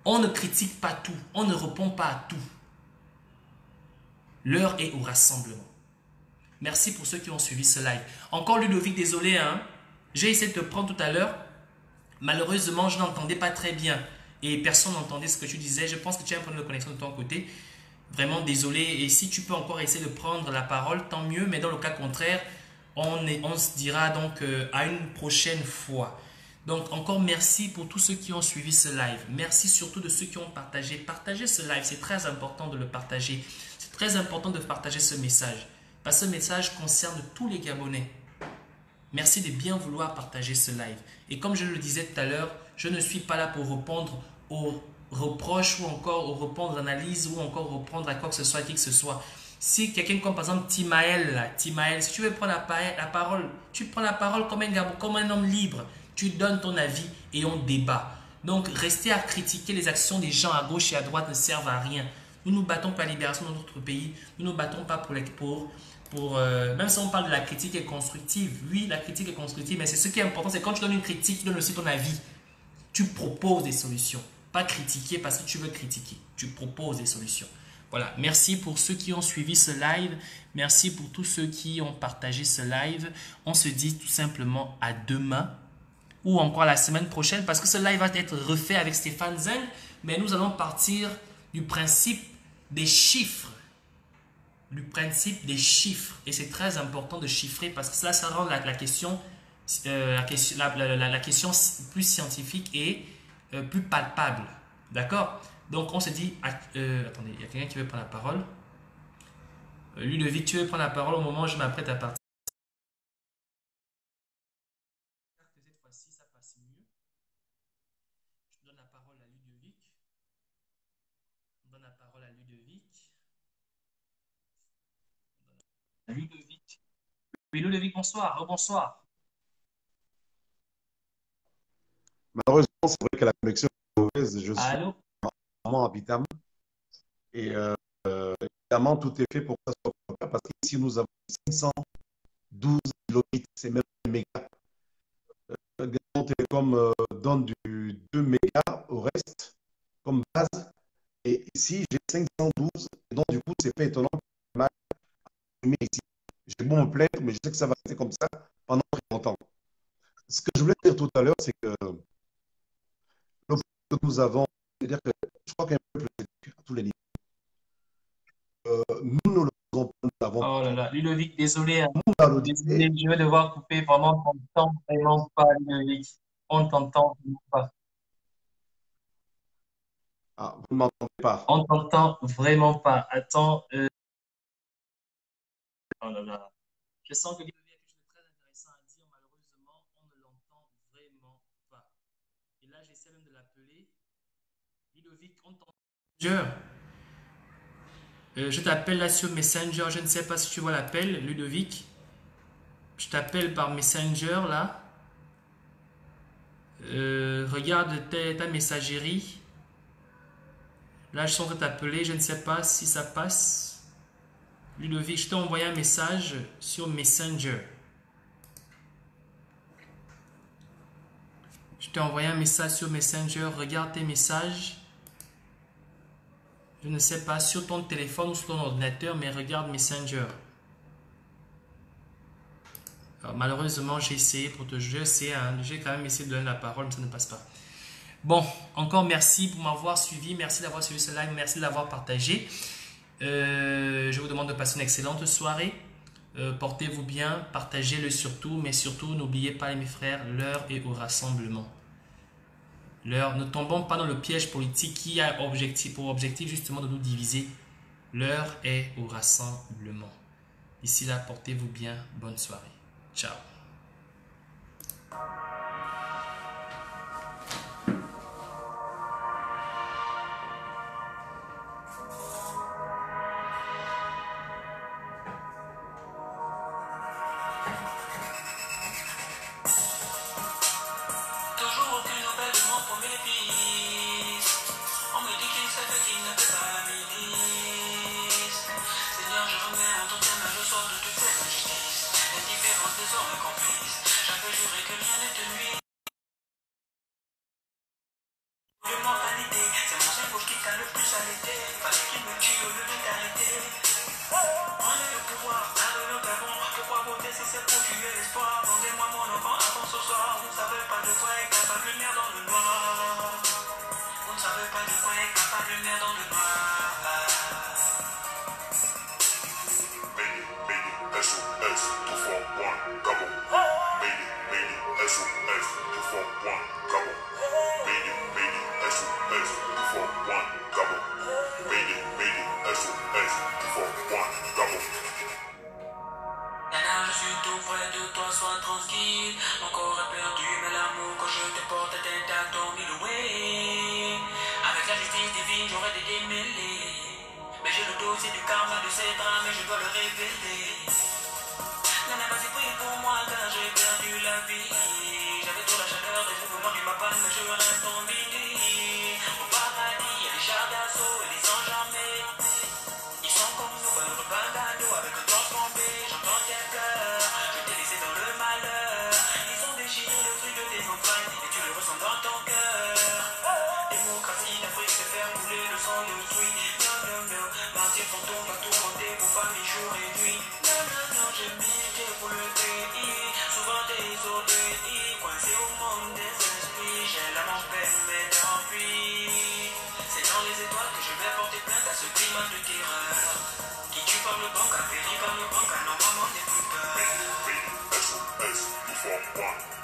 On ne critique pas tout. On ne répond pas à tout. L'heure est au rassemblement. Merci pour ceux qui ont suivi ce live. Encore Ludovic, désolé. J'ai essayé de te prendre tout à l'heure. Malheureusement, je n'entendais pas très bien. Et personne n'entendait ce que tu disais. Je pense que tu as un problème de connexion de ton côté. Vraiment désolé. Et si tu peux encore essayer de prendre la parole, tant mieux. Mais dans le cas contraire, on se dira donc à une prochaine fois. Donc encore merci pour tous ceux qui ont suivi ce live. Merci surtout de ceux qui ont partagé. Partagez ce live, c'est très important de le partager. C'est très important de partager ce message. Parce que ce message concerne tous les Gabonais. Merci de bien vouloir partager ce live. Et comme je le disais tout à l'heure, je ne suis pas là pour répondre aux reproches ou encore répondre à l'analyse ou encore répondre à quoi que ce soit, qui que ce soit. Si quelqu'un comme par exemple Timaël, si tu veux prendre la parole, tu prends la parole comme un Gabon, comme un homme libre. Tu donnes ton avis et on débat. Donc, rester à critiquer les actions des gens à gauche et à droite ne servent à rien. Nous nous battons pour la libération de notre pays. Nous ne nous battons pas même si on parle de la critique est constructive. Oui, la critique est constructive, mais c'est ce qui est important, c'est quand tu donnes une critique, tu donnes aussi ton avis. Tu proposes des solutions. Pas critiquer parce que tu veux critiquer. Tu proposes des solutions. Voilà, merci pour ceux qui ont suivi ce live. Merci pour tous ceux qui ont partagé ce live. On se dit tout simplement à demain ou encore la semaine prochaine parce que ce live va être refait avec Stéphane Zeng. Mais nous allons partir du principe des chiffres. Du principe des chiffres. Et c'est très important de chiffrer parce que ça rend la question plus scientifique et plus palpable. D'accord? Donc on se dit, attendez, il y a quelqu'un qui veut prendre la parole. Ludovic, tu veux prendre la parole au moment où je m'apprête à partir. Cette fois-ci, ça passe mieux. Je donne la parole à Ludovic. Je donne la parole à Ludovic. Ludovic. Oui, Ludovic, bonsoir. Rebonsoir. Malheureusement, c'est vrai que la connexion est mauvaise. Je suis Allô? vraiment habitable. Et évidemment, tout est fait pour que ça soit propre. Parce qu'ici, nous avons 512 kilobits, c'est même des mégas. Gabon Télécom donne du 2 mégas au reste comme base. Et ici, j'ai 512. Et donc, du coup, c'est pas étonnant que mal ici. J'ai beau me plaindre, mais je sais que ça va rester comme ça pendant très longtemps. Ce que je voulais dire tout à l'heure, c'est que le que nous avons, c'est-à-dire que je crois qu'un peuple à tous les niveaux. Nous ne le faisons pas, nous l'avons. Oh là là, Ludovic, désolé, hein. Nous, on l'a Désolé, je vais devoir couper. Vraiment, on t'entend vraiment pas, Ludovic. On t'entend vraiment pas. Ah, vous ne m'entendez pas. On t'entend vraiment pas. Attends. Oh là là. Je sens que Ludovic a quelque chose de très intéressant à dire. Malheureusement, on ne l'entend vraiment pas. Et là, j'essaie même de l'appeler. Ludovic, on t'entend. Je t'appelle là sur Messenger. Je ne sais pas si tu vois l'appel, Ludovic. Je t'appelle par Messenger là. Regarde ta messagerie. Là, je suis en train de t'appeler. Je ne sais pas si ça passe. Ludovic, je t'ai envoyé un message sur Messenger. Je t'ai envoyé un message sur Messenger. Regarde tes messages. Je ne sais pas sur ton téléphone ou sur ton ordinateur, mais regarde Messenger. Alors, malheureusement, j'ai essayé pour te jouer. J'ai quand même essayé de donner la parole, mais ça ne passe pas. Bon, encore merci pour m'avoir suivi. Merci d'avoir suivi ce live. Merci de l'avoir partagé. Je vous demande de passer une excellente soirée. Portez-vous bien. Partagez-le surtout. Mais surtout, n'oubliez pas, mes frères, l'heure est au rassemblement. L'heure, ne tombons pas dans le piège politique qui a pour objectif justement de nous diviser. L'heure est au rassemblement. D'ici là, portez-vous bien. Bonne soirée. Ciao. Toujours aucune nouvelle de mon premier fils. On me dit qu'il sait qu'il ne fait pas la milice. Seigneur, je remets en ton thème le soir de toute cette injustice. L'indifférence des hommes complices. J'avais juré que rien ne te nuit. De mortalité, c'est mon cerveau qui t'a le plus allaité. Fallait qu'il me tue au lieu de t'arrêter. Prenez le pouvoir, avec le Gabon. Pourquoi voter si c'est pour tuer l'espoir? Vendez-moi mon enfant avant ce soir. Vous ne savez pas de quoi est capable lumière dans le noir. Vous ne savez pas de quoi est capable lumière dans le noir. Made it, SOS, 241, Gabon. Made it, SOS, 241, Gabon. Made it, SOS, 241, Gabon. Made it, SOS, 241, Gabon. Nana, je suis tout près de toi, sois tranquille. Mon corps est perdu, mais l'amour que je te porte est intact, ton mille away. Avec la justice divine, j'aurais des démêlés. Mais j'ai le dossier du karma de ces drames et je dois le révéler. Nana, vas-y, prie pour moi car j'ai perdu la vie. J'avais trop la chaleur des mouvements du mapan, mais je reste en béni. Au paradis, il y a les chars d'assaut et les anges armés. Ils sont comme nous, le bungalow avec un torse bombé. J'entends tes pleurs, je t'ai laissé dans le malheur. Ils ont déchiré le fruit de tes entrailles et tu le ressens dans ton cœur. Démocratie d'Afrique, c'est faire couler le sang de fruits. No, no, no, sentir fantôme va tourmenter vos familles jour et nuit. Non, non, non, j'ai milité pour le pays. Souvent désolé, coincé au monde des esprits. J'ai la mon peine, mais tant pis. C'est dans les étoiles que je vais porter plainte à ce climat de terreur. Qui tue par le banc, a péri par le banc, car normalement n'est plus peur. SOS, nous forme one.